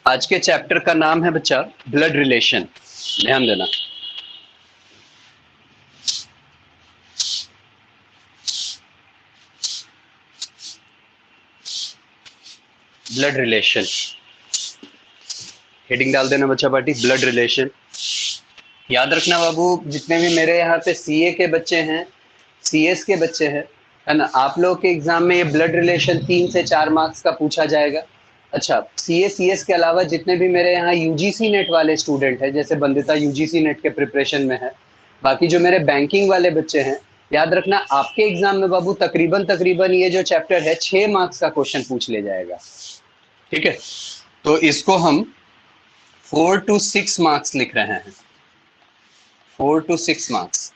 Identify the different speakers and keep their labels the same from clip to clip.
Speaker 1: आज के चैप्टर का नाम है बच्चा ब्लड रिलेशन। ध्यान देना। ब्लड रिलेशन, हेडिंग डाल देना बच्चा पार्टी, ब्लड रिलेशन। याद रखना बाबू, जितने भी मेरे यहाँ पे सीए के बच्चे हैं, सीएस के बच्चे हैं, है ना, आप लोग के एग्जाम में ये ब्लड रिलेशन 3 से 4 मार्क्स का पूछा जाएगा। अच्छा, सीए सीएस के अलावा जितने भी मेरे यहाँ यूजीसी नेट वाले स्टूडेंट हैं, जैसे बंदिता यूजीसी नेट के प्रिपरेशन में है, बाकी जो मेरे बैंकिंग वाले बच्चे हैं, याद रखना आपके एग्जाम में बाबू तकरीबन तकरीबन ये जो चैप्टर है 6 मार्क्स का क्वेश्चन पूछ ले जाएगा। ठीक है, तो इसको हम 4 to 6 मार्क्स लिख रहे हैं। 4 to 6 मार्क्स।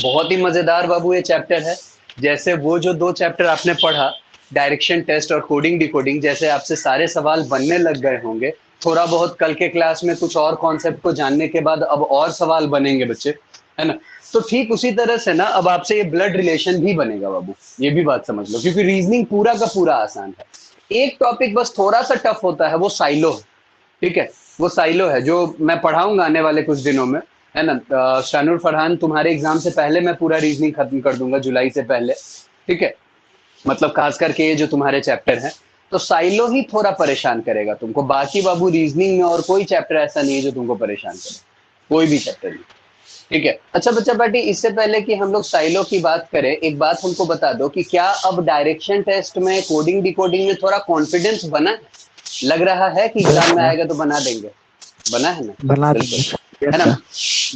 Speaker 1: बहुत ही मजेदार बाबू ये चैप्टर है। जैसे वो जो 2 चैप्टर आपने पढ़ा, डायरेक्शन टेस्ट और कोडिंग डिकोडिंग, जैसे आपसे सारे सवाल बनने लग गए होंगे, थोड़ा बहुत कल के क्लास में कुछ और कॉन्सेप्ट को जानने के बाद अब और सवाल बनेंगे बच्चे, है ना। तो ठीक उसी तरह से ना अब आपसे ये ब्लड रिलेशन भी बनेगा बाबू, ये भी बात समझ लो, क्योंकि रीजनिंग पूरा का पूरा आसान है। एक टॉपिक बस थोड़ा सा टफ होता है, वो साइलो है। ठीक है, वो साइलो है जो मैं पढ़ाऊंगा आने वाले कुछ दिनों में, है ना। शानुर फरहान, तुम्हारे एग्जाम से पहले मैं पूरा रीजनिंग खत्म कर दूंगा, जुलाई से पहले। ठीक है, मतलब खास करके ये जो तुम्हारे चैप्टर हैं, तो साइलो ही थोड़ा परेशान करेगा तुमको। बाकी बाबू रीजनिंग में और कोई चैप्टर ऐसा नहीं है जो तुमको परेशान करे, कोई भी चैप्टर नहीं। ठीक है, अच्छा बच्चा पार्टी, इससे पहले कि हम लोग साइलो की बात करें, एक बात हमको बता दो कि क्या अब डायरेक्शन टेस्ट में कोडिंग डिकोडिंग में थोड़ा कॉन्फिडेंस बना है? लग रहा है कि एग्जाम में आएगा तो बना देंगे। बना है ना?
Speaker 2: बना
Speaker 1: बिल्कुल,
Speaker 2: देंगे।
Speaker 1: है ना,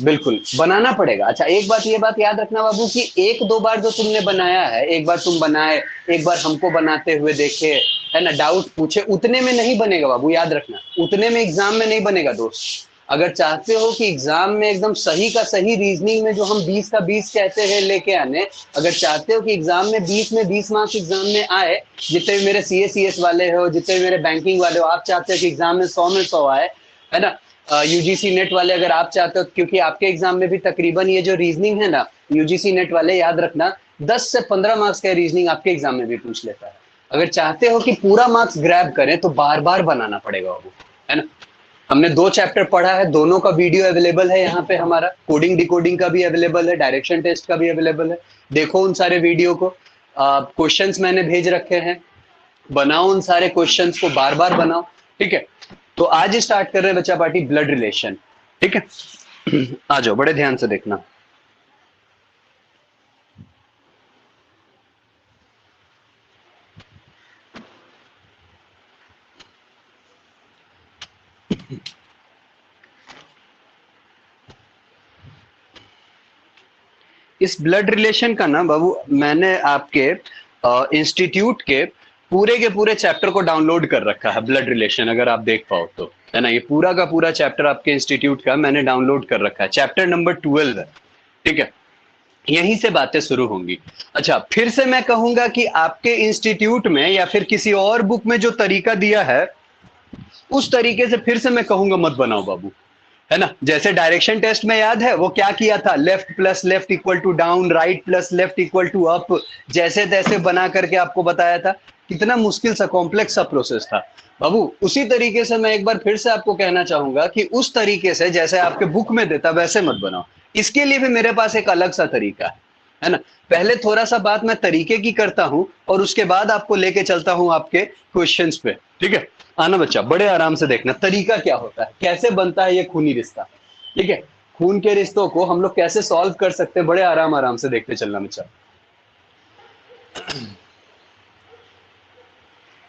Speaker 1: बिल्कुल बनाना पड़ेगा। अच्छा, एक बात ये बात याद रखना बाबू कि 1-2 बार जो तुमने बनाया है, एक बार तुम बनाए, एक बार हमको बनाते हुए देखे, है ना, डाउट पूछे, उतने में नहीं बनेगा बाबू, याद रखना। उतने में एग्जाम में नहीं बनेगा दोस्त। अगर चाहते हो कि एग्जाम में एकदम सही का सही रीजनिंग में जो हम 20 का 20 कहते हैं लेके आने, अगर चाहते हो कि एग्जाम में 20 में 20 मार्क्स एग्जाम में आए, जितने भी मेरे सीए सीएस वाले हो, जितने भी मेरे बैंकिंग वाले हो, आप चाहते हो कि एग्जाम में 100 में 100 आए, है ना। यूजीसी नेट वाले अगर आप चाहते हो, क्योंकि आपके एग्जाम में भी तकरीबन ये जो रीजनिंग है ना, यूजीसी नेट वाले याद रखना 10 से 15 मार्क्स का रीजनिंग आपके एग्जाम में भी पूछ लेता है। अगर चाहते हो कि पूरा मार्क्स ग्रैब करें तो बार बार बनाना पड़ेगा बाबू, है ना। हमने 2 चैप्टर पढ़ा है, दोनों का वीडियो अवेलेबल है यहाँ पे, हमारा कोडिंग डिकोडिंग का भी अवेलेबल है, डायरेक्शन टेस्ट का भी अवेलेबल है। देखो उन सारे वीडियो को, क्वेश्चंस मैंने भेज रखे हैं, बनाओ उन सारे क्वेश्चंस को, बार बार बनाओ। ठीक है, तो आज स्टार्ट कर रहे हैं बच्चा पार्टी ब्लड रिलेशन। ठीक है, आ जाओ, बड़े ध्यान से देखना। इस ब्लड रिलेशन का ना बाबू, मैंने आपके इंस्टीट्यूट के पूरे चैप्टर को डाउनलोड कर रखा है, ब्लड रिलेशन, अगर आप देख पाओ तो, है ना। ये पूरा का पूरा चैप्टर आपके इंस्टीट्यूट का मैंने डाउनलोड कर रखा है, चैप्टर नंबर 12 है। ठीक है, यहीं से बातें शुरू होंगी। अच्छा, फिर से मैं कहूंगा कि आपके इंस्टीट्यूट में या फिर किसी और बुक में जो तरीका दिया है, उस तरीके से फिर से मैं कहूंगा मत बनाओ बाबू, है ना। जैसे डायरेक्शन टेस्ट में याद है वो क्या किया था, left plus left equal to down, right plus left equal to up, जैसे तैसे बना करके आपको बताया था। कितना मुश्किल सा कॉम्प्लेक्स सा प्रोसेस था बाबू। उसी तरीके से मैं एक बार फिर से आपको कहना चाहूंगा कि उस तरीके से जैसे आपके बुक में देता वैसे मत बनाओ। इसके लिए भी मेरे पास एक अलग सा तरीका है ना। पहले थोड़ा सा बात मैं तरीके की करता हूं और उसके बाद आपको लेके चलता हूं आपके क्वेश्चंस पे। ठीक है, आना बच्चा, बड़े आराम से देखना तरीका क्या होता है, कैसे बनता है ये खूनी रिश्ता। ठीक है, खून के रिश्तों को हम लोग कैसे सॉल्व कर सकते हैं, बड़े आराम आराम से देखते चलना बच्चा।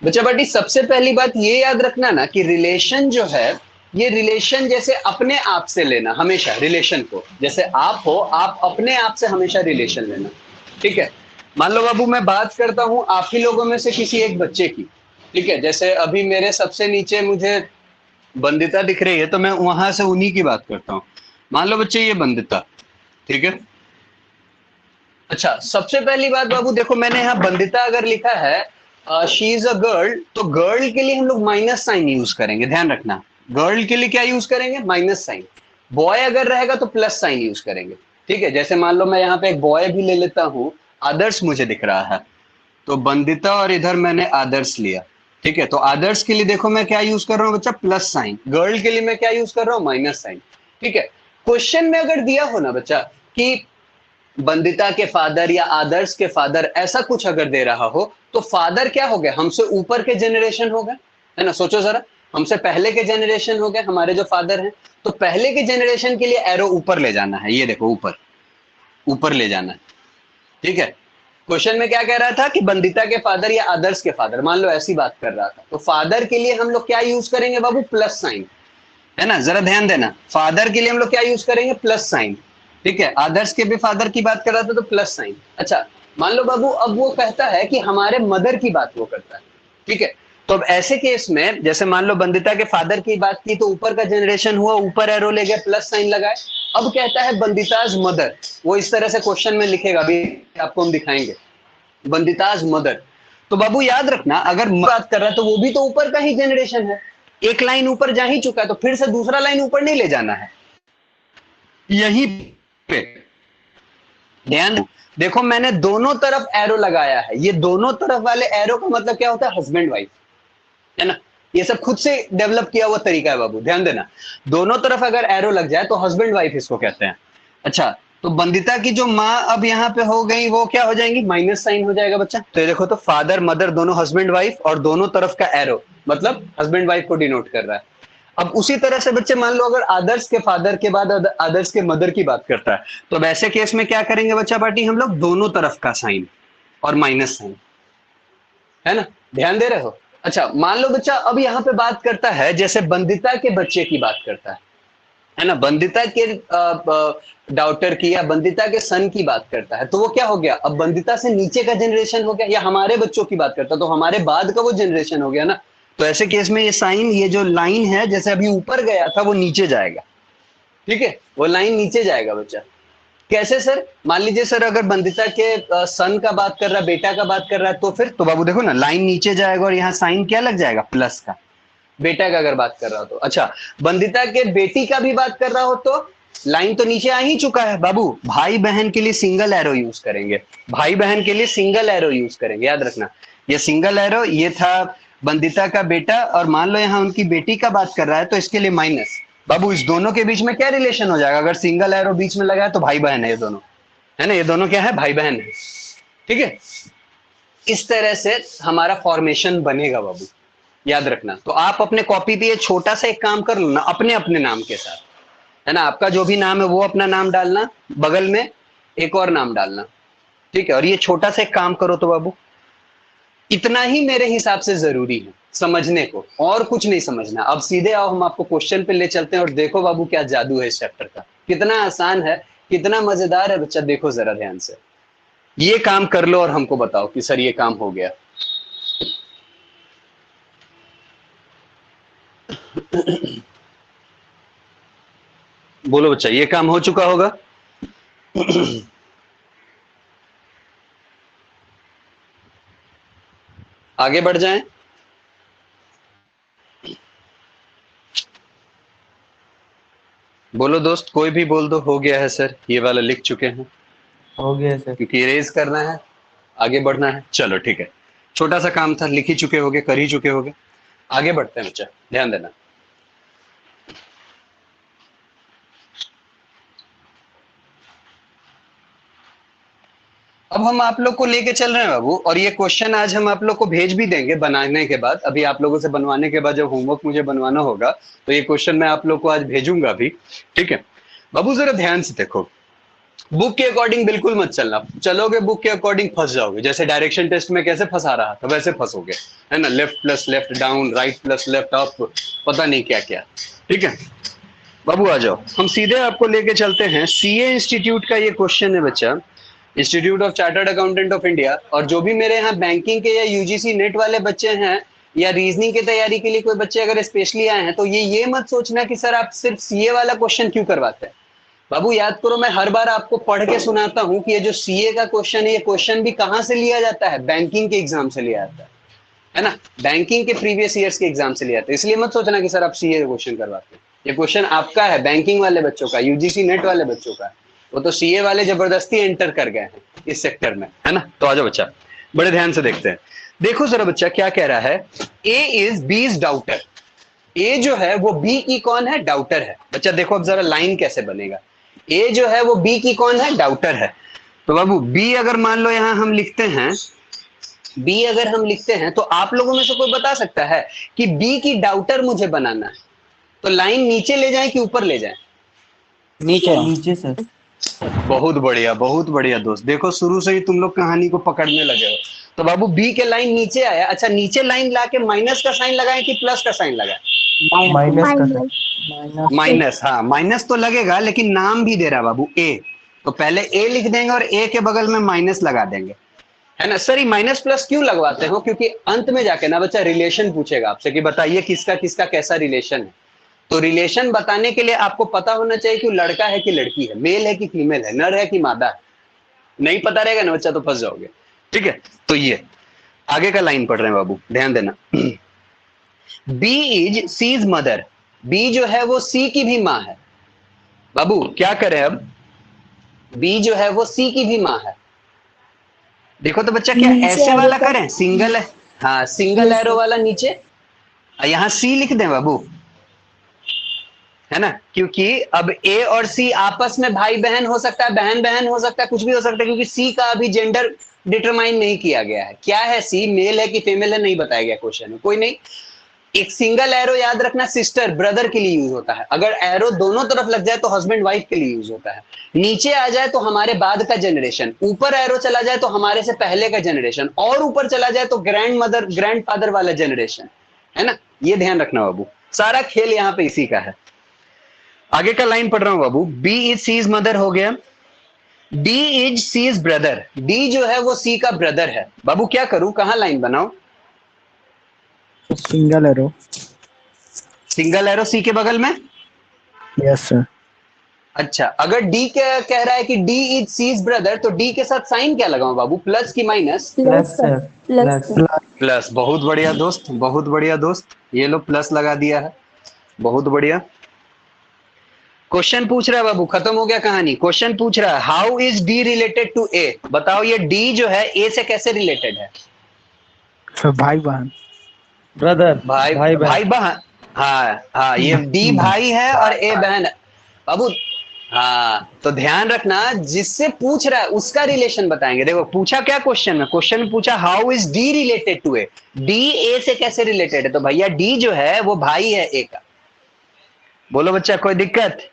Speaker 1: बच्चा बेटी, सबसे पहली बात ये याद रखना ना कि रिलेशन जो है, ये रिलेशन जैसे अपने आप से लेना, हमेशा रिलेशन को जैसे आप हो, आप अपने आप से हमेशा रिलेशन लेना। ठीक है, मान लो बाबू मैं बात करता हूं आप ही लोगों में से किसी एक बच्चे की। ठीक है, जैसे अभी मेरे सबसे नीचे मुझे बंदिता दिख रही है, तो मैं वहां से उन्हीं की बात करता हूँ। मान लो बच्चे ये बंदिता, ठीक है। अच्छा, सबसे पहली बात बाबू देखो, मैंने यहाँ बंदिता अगर लिखा है शी इज अ गर्ल, तो गर्ल के लिए हम लोग माइनस साइन यूज करेंगे, ध्यान रखना। गर्ल के लिए क्या यूज करेंगे, माइनस साइन। बॉय अगर रहेगा तो प्लस साइन यूज करेंगे। ठीक है, जैसे मान लो मैं यहाँ पे एक बॉय भी ले लेता हूँ, आदर्श मुझे दिख रहा है, तो बंदिता और इधर मैंने आदर्श लिया। ठीक है, तो आदर्श के लिए देखो मैं क्या यूज कर रहा हूँ बच्चा, प्लस साइन। गर्ल के लिए मैं क्या यूज कर रहा हूँ, माइनस साइन। ठीक है, क्वेश्चन में अगर दिया हो ना बच्चा कि बंदिता के फादर या आदर्श के फादर, ऐसा कुछ अगर दे रहा हो, तो फादर क्या हो गया, हमसे ऊपर के जनरेशन हो गए, है ना। सोचो जरा, हमसे पहले के जनरेशन हो गए हमारे जो फादर हैं, तो पहले के जनरेशन के लिए एरो ऊपर ले जाना है, ये देखो ऊपर, ऊपर ले जाना है। ठीक है, क्वेश्चन में क्या कह रहा था कि बंदिता के फादर या आदर्श के फादर, मान लो ऐसी बात कर रहा था, तो फादर के लिए हम लोग क्या यूज करेंगे बाबू, प्लस साइन, है ना। जरा ध्यान देना, फादर के लिए हम लोग क्या यूज करेंगे, प्लस साइन। ठीक है, आदर्श के भी फादर की बात कर रहा था तो प्लस साइन। अच्छा, मान लो बाबू अब वो कहता है कि हमारे मदर की बात वो करता है। ठीक है, तो अब ऐसे केस में जैसे मान लो बंदिता के फादर की बात की, तो ऊपर का जनरेशन हुआ, ऊपर एरो ले गया, प्लस साइन लगाए। अब कहता है बंदिताज मदर, वो इस तरह से क्वेश्चन में लिखेगा, अभी आपको हम दिखाएंगे, बंदिताज मदर। तो बाबू याद रखना, अगर बात कर रहा है तो वो भी तो ऊपर का ही जनरेशन है, एक लाइन ऊपर जा ही चुका है, तो फिर से दूसरा लाइन ऊपर नहीं ले जाना है। यही पे ध्यान देखो, मैंने दोनों तरफ एरो लगाया है, ये दोनों तरफ वाले एरो का मतलब क्या होता है, हस्बैंड वाइफ, है ना। ये सब खुद से डेवलप किया हुआ तरीका है बाबू, ध्यान देना, दोनों तरफ अगर एरो लग जाए तो हस्बैंड वाइफ इसको कहते हैं। अच्छा, तो बंदिता की जो माँ अब यहाँ पे हो गई, वो क्या हो जाएंगी, माइनस साइन हो जाएगा बच्चा। तो ये देखो, तो फादर मदर दोनों हस्बैंड वाइफ, और दोनों तरफ का एरो मतलब हस्बैंड वाइफ को डिनोट कर रहा है। अब उसी तरह से बच्चे मान लो अगर आदर्श के फादर के बाद आदर्श के मदर की बात करता है, तो अब ऐसे केस में क्या करेंगे बच्चा पार्टी, हम लोग दोनों तरफ का साइन और माइनस साइन, है ना, ध्यान दे रहे हो। अच्छा, मान लो बच्चा अब यहाँ पे बात करता है, जैसे बंदिता के बच्चे की बात करता है ना, बंदिता के डॉटर की या बंदिता के सन की बात करता है, तो वो क्या हो गया, अब बंदिता से नीचे का जनरेशन हो गया, या हमारे बच्चों की बात करता है तो हमारे बाद का वो जनरेशन हो गया ना। तो ऐसे केस में ये साइन, ये जो लाइन है, जैसे अभी ऊपर गया था वो नीचे जाएगा। ठीक है, वो लाइन नीचे जाएगा बच्चा। कैसे सर, मान लीजिए सर अगर बंदिता के सन का बात कर रहा है, बेटा का बात कर रहा है, तो फिर तो बाबू देखो ना, लाइन नीचे जाएगा और यहाँ साइन क्या लग जाएगा, प्लस का, बेटा का अगर बात कर रहा हो तो। अच्छा, बंदिता के बेटी का भी बात कर रहा हो तो लाइन तो नीचे आ ही चुका है बाबू, भाई बहन के लिए सिंगल एरो यूज करेंगे, भाई बहन के लिए सिंगल एरो यूज करेंगे, याद रखना। ये सिंगल एरो, ये था बंदिता का बेटा, और मान लो यहाँ उनकी बेटी का बात कर रहा है तो इसके लिए माइनस। बाबू इस दोनों के बीच में क्या रिलेशन हो जाएगा, अगर सिंगल एरो बीच में लगा है तो भाई बहन है ये दोनों, है ना, ये दोनों क्या है, भाई बहन है। ठीक है, इस तरह से हमारा फॉर्मेशन बनेगा बाबू, याद रखना। तो आप अपने कॉपी पे ये छोटा सा एक काम कर लो ना, अपने अपने नाम के साथ, है ना, आपका जो भी नाम है वो अपना नाम डालना, बगल में एक और नाम डालना। ठीक है, और ये छोटा सा एक काम करो तो बाबू, इतना ही मेरे हिसाब से जरूरी है समझने को, और कुछ नहीं समझना। अब सीधे आओ, हम आपको क्वेश्चन पे ले चलते हैं, और देखो बाबू क्या जादू है इस चैप्टर का, कितना आसान है, कितना मजेदार है बच्चा, देखो जरा ध्यान से, ये काम कर लो और हमको बताओ कि सर ये काम हो गया। बोलो बच्चा, ये काम हो चुका होगा। आगे बढ़ जाएं। बोलो दोस्त, कोई भी बोल दो, हो गया है सर, ये वाला लिख चुके हैं,
Speaker 2: हो गया सर।
Speaker 1: क्योंकि इरेज करना है, आगे बढ़ना है। चलो ठीक है, छोटा सा काम था, लिख ही चुके होगे, कर ही चुके होगे। आगे बढ़ते हैं बच्चा, ध्यान देना। अब हम आप लोग को लेके चल रहे हैं बाबू, और ये क्वेश्चन आज हम आप लोग को भेज भी देंगे बनाने के बाद, अभी आप लोगों से बनवाने के बाद जब होमवर्क मुझे बनवाना होगा, तो ये क्वेश्चन मैं आप लोग को आज भेजूंगा भी। ठीक है बाबू, जरा ध्यान से देखो, बुक के अकॉर्डिंग बिल्कुल मत चलना, चलोगे बुक के अकॉर्डिंग फंस जाओगे, जैसे डायरेक्शन टेस्ट में कैसे फंसा रहा था वैसे फंसोगे, है ना, left plus left down, right plus left up, पता नहीं क्या क्या। ठीक है बाबू, आ जाओ, हम सीधे आपको लेके चलते हैं, सीए इंस्टीट्यूट का ये क्वेश्चन है बच्चा, institute of chartered accountant of India. और जो भी मेरे यहाँ बैंकिंग के या यूजीसी नेट वाले बच्चे हैं, या रीजनिंग की तैयारी के लिए कोई बच्चे अगर स्पेशली आए हैं, तो ये मत सोचना कि सर आप सिर्फ सीए वाला क्वेश्चन क्यों करवाते हैं। बाबू याद करो, मैं हर बार आपको पढ़ के सुनाता हूँ कि ये जो सीए का क्वेश्चन है, ये क्वेश्चन भी कहाँ से लिया जाता है, बैंकिंग के एग्जाम से लिया जाता है ना, बैंकिंग के प्रीवियस ईयर्स के एग्जाम से लिया जाता है। इसलिए मत सोचना कि सर आप सीए का क्वेश्चन करवाते हैं, ये क्वेश्चन आपका है, बैंकिंग वाले बच्चों का, यूजीसी नेट वाले बच्चों का। वो तो सीए वाले जबरदस्ती एंटर कर गए हैं इस सेक्टर में, है ना। तो आ जाओ बच्चा, बड़े ध्यान से देखते हैं। देखो जरा बच्चा क्या कह रहा है, A is B is daughter. ए जो है वो बी की कौन है, डाउटर है। बच्चा देखो अब जरा लाइन कैसे बनेगा, ए जो है वो बी की कौन है, डाउटर है। तो बाबू बी अगर मान लो यहां हम लिखते हैं, बी अगर हम लिखते हैं तो आप लोगों में से कोई बता सकता है कि बी की डाउटर मुझे बनाना है, तो लाइन नीचे ले जाएं कि ऊपर ले जाएं?
Speaker 2: नीचे नीचे सर।
Speaker 1: बहुत बढ़िया दोस्त, देखो शुरू से ही तुम लोग कहानी को पकड़ने लगे हो। तो बाबू बी के लाइन नीचे आया। अच्छा नीचे लाइन लाके माइनस का साइन लगाएं कि प्लस का साइन लगाएं?
Speaker 2: माइनस का सर।
Speaker 1: माइनस, हाँ माइनस तो लगेगा, लेकिन नाम भी दे रहा बाबू ए, तो पहले ए लिख देंगे और ए के बगल में माइनस लगा देंगे, है ना। सर ये माइनस प्लस क्यों लगवाते हो, क्योंकि अंत में जाके ना बच्चा रिलेशन पूछेगा आपसे कि बताइए किसका किसका कैसा रिलेशन है। तो रिलेशन बताने के लिए आपको पता होना चाहिए कि वो लड़का है कि लड़की है, मेल है कि फीमेल है, नर है कि मादा है। नहीं पता रहेगा ना बच्चा तो फंस जाओगे, ठीक है। तो ये आगे का लाइन पढ़ रहे हैं बाबू, ध्यान देना। B is C is mother, B जो है वो सी की भी माँ है। बाबू क्या करें अब, बी जो है वो सी की भी माँ है। देखो तो बच्चा क्या ऐसे वाला करें, सिंगल है, हाँ सिंगल एरो वाला नीचे, यहां सी लिख दें बाबू, है ना। क्योंकि अब ए और सी आपस में भाई बहन हो सकता है, बहन बहन हो सकता है, कुछ भी हो सकता है, क्योंकि सी का अभी जेंडर डिटरमाइन नहीं किया गया है। क्या है सी, मेल है कि फीमेल है, नहीं बताया गया क्वेश्चन में, कोई नहीं। एक सिंगल एरो याद रखना सिस्टर ब्रदर के लिए यूज होता है, अगर एरो दोनों तरफ लग जाए तो हस्बैंड वाइफ के लिए यूज होता है। नीचे आ जाए तो हमारे बाद का जनरेशन, ऊपर एरो चला जाए तो हमारे से पहले का जनरेशन, और ऊपर चला जाए तो ग्रैंड मदर ग्रैंड फादर वाला जनरेशन, है ना। ये ध्यान रखना बाबू, सारा खेल यहाँ पे इसी का है। आगे का लाइन पढ़ रहा हूं बाबू, B is C is mother हो गया, D is C is brother, D जो है वो सी का ब्रदर है। बाबू क्या करूं, कहां लाइन बनाओ?
Speaker 2: Single arrow.
Speaker 1: Single arrow C के बगल में।
Speaker 2: Yes sir.
Speaker 1: अच्छा अगर डी कह रहा है कि D is C is brother, तो डी के साथ साइन क्या लगाऊं बाबू, प्लस की minus?
Speaker 2: Plus sir. Plus.
Speaker 1: Plus. बहुत बढ़िया दोस्त, बहुत बढ़िया दोस्त, ये लो प्लस लगा दिया है, बहुत बढ़िया। क्वेश्चन पूछ रहा है बाबू, खत्म हो गया कहानी। क्वेश्चन पूछ रहा है how is D related to A, बताओ ये डी जो है ए से कैसे रिलेटेड है?
Speaker 2: सर भाई बहन। ब्रदर।
Speaker 1: भाई भाई बहन, हाँ हाँ, ये डी भाई है और ए बहन है बाबू। हाँ तो ध्यान रखना, जिससे पूछ रहा है उसका रिलेशन बताएंगे। देखो पूछा क्या क्वेश्चन में, क्वेश्चन में पूछा how is D related to A, D A से कैसे रिलेटेड है, तो भैया डी जो है वो भाई है ए का। बोलो बच्चा कोई दिक्कत?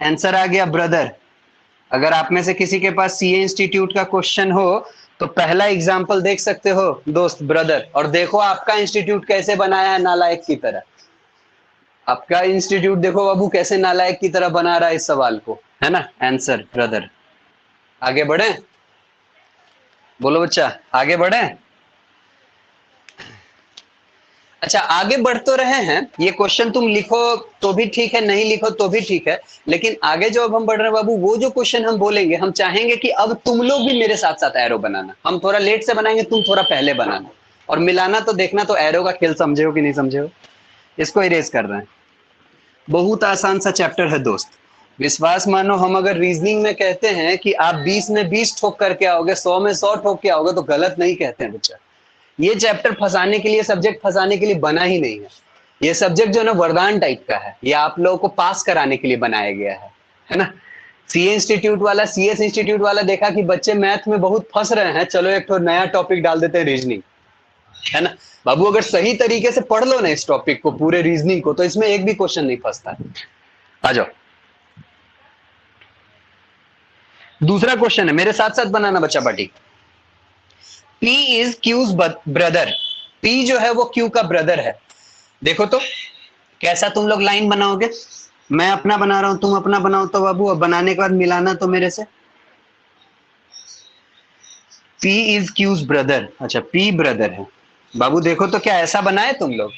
Speaker 1: आंसर आ गया ब्रदर। अगर आप में से किसी के पास सीए इंस्टीट्यूट का क्वेश्चन हो तो पहला एग्जाम्पल देख सकते हो दोस्त, ब्रदर। और देखो आपका इंस्टीट्यूट कैसे बनाया है नालायक की तरह, आपका इंस्टीट्यूट देखो बाबू कैसे नालायक की तरह बना रहा है इस सवाल को, है ना। Answer brother. आगे बढ़े, बोलो बच्चा आगे बढ़े। अच्छा आगे बढ़ तो रहे हैं, ये क्वेश्चन तुम लिखो तो भी ठीक है, नहीं लिखो तो भी ठीक है, लेकिन आगे जो अब हम बढ़ रहे हैं बाबू, वो जो क्वेश्चन हम बोलेंगे, हम चाहेंगे कि अब तुम लोग भी मेरे साथ साथ एरो बनाना। हम थोड़ा लेट से बनाएंगे, तुम थोड़ा पहले बनाना, और मिलाना तो देखना तो एरो का खेल समझे हो कि नहीं समझे हो। इसको इरेज कर रहे हैं, बहुत आसान सा चैप्टर है दोस्त। विश्वास मानो, हम अगर रीजनिंग में कहते हैं कि आप 20 में 20 ठोक करके आओगे, 100 में 100 ठोक के आओगे, तो गलत नहीं कहते हैं बच्चा। ये चैप्टर फंसाने के लिए, सब्जेक्ट फंसाने के लिए बना ही नहीं है। ये सब्जेक्ट जो है ना वरदान टाइप का है, ये आप लोगों को पास कराने के लिए बनाया गया है ना। सीए इंस्टीट्यूट वाला, सीएस इंस्टीट्यूट वाला देखा कि बच्चे मैथ में बहुत फंस रहे हैं, चलो एक तो नया टॉपिक डाल देते हैं रीजनिंग, है ना। बाबू अगर सही तरीके से पढ़ लो ना इस टॉपिक को, पूरे रीजनिंग को, तो इसमें एक भी क्वेश्चन नहीं फंसता है। आ जाओ, दूसरा क्वेश्चन है, मेरे साथ साथ बनाना बच्चा party. P is Q's brother, P जो है वो Q का ब्रदर है। देखो तो कैसा तुम लोग लाइन बनाओगे, मैं अपना बना रहा हूं, तुम अपना बनाओ तो बाबू, अब बनाने के बाद मिलाना तो मेरे से। P इज क्यूज ब्रदर, अच्छा P ब्रदर है बाबू। देखो तो क्या ऐसा बनाए तुम लोग,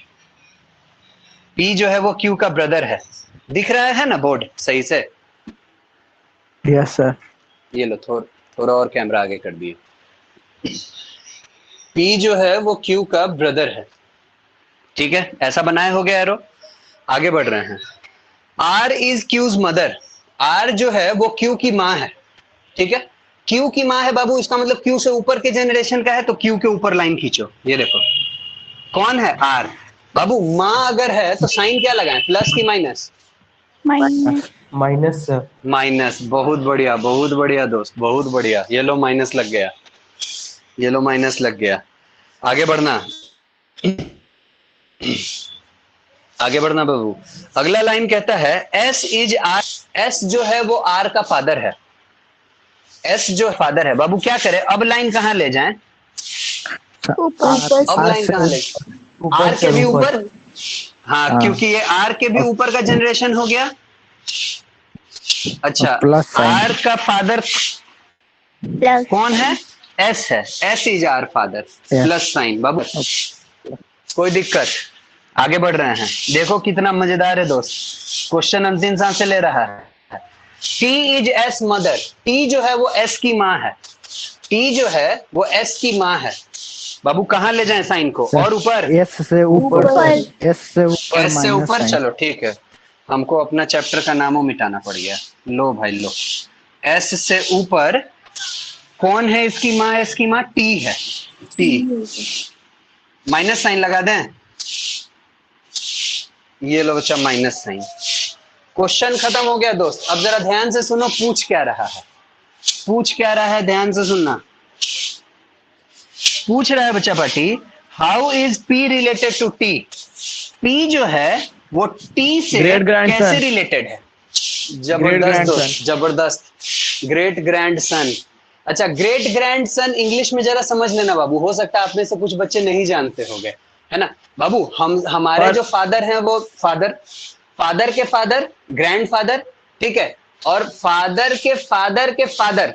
Speaker 1: P जो है वो Q का ब्रदर है, दिख रहा है ना बोर्ड सही से?
Speaker 2: Yes sir.
Speaker 1: ये लो थोड़ा और कैमरा आगे कर दिए। P जो है वो Q का ब्रदर है, ठीक है, ऐसा बनाए हो गया एरो। आगे बढ़ रहे हैं, R is Q's mother, R जो है वो Q की माँ है, ठीक है। क्यू की माँ है बाबू, इसका मतलब क्यू से ऊपर के जनरेशन का है, तो क्यू के ऊपर लाइन खींचो। ये देखो कौन है, आर। बाबू माँ अगर है तो साइन क्या लगाएं, प्लस की minus?
Speaker 3: Minus.
Speaker 2: Minus sir.
Speaker 1: Minus. बहुत बढ़िया दोस्त, बहुत बढ़िया। ये लो माइनस लग गया, ये लो माइनस लग गया। आगे बढ़ना, आगे बढ़ना बाबू। अगला लाइन कहता है एस इज आर। एस जो है वो आर का फादर है। एस जो फादर है बाबू, क्या करे अब, लाइन कहाँ ले जाएं?
Speaker 3: ऊपर
Speaker 1: अब लाइन कहाँ ले, आर के भी ऊपर। हाँ, क्योंकि ये आर के भी ऊपर का जनरेशन हो गया। अच्छा,
Speaker 2: प्लस
Speaker 1: आर का फादर
Speaker 3: प्लस
Speaker 1: कौन है? एस है। S is R father, plus sign बाबू। कोई दिक्कत? आगे बढ़ रहे हैं, देखो कितना मजेदार है दोस्त। क्वेश्चन अंतिम सांस से ले रहा है। T is S mother. T जो है वो एस की माँ है। टी जो है वो एस की माँ है। बाबू कहाँ ले जाएं साइन को? और ऊपर,
Speaker 2: एस से ऊपर, एस से ऊपर,
Speaker 1: एस से ऊपर। चलो ठीक है, हमको अपना चैप्टर का नामो मिटाना पड़ गया। लो भाई लो, एस से ऊपर कौन है इसकी माँ? एस की माँ टी है। टी, माइनस साइन लगा दें। ये लो बच्चा माइनस साइन। क्वेश्चन खत्म हो गया दोस्त। अब जरा ध्यान से सुनो, पूछ क्या रहा है, पूछ क्या रहा है, ध्यान से सुनना। पूछ रहा है बच्चा party, how is P related to T. P जो है वो टी से कैसे रिलेटेड है? जबरदस्त दोस्त, जबरदस्त। Great grand son. अच्छा, ग्रेट ग्रैंड सन इंग्लिश में जरा समझ लेना बाबू, हो सकता है आप में से कुछ बच्चे नहीं जानते होंगे, है ना बाबू। हम हमारे जो फादर हैं वो फादर, फादर के फादर ग्रैंडफादर, ठीक है, और फादर के फादर के फादर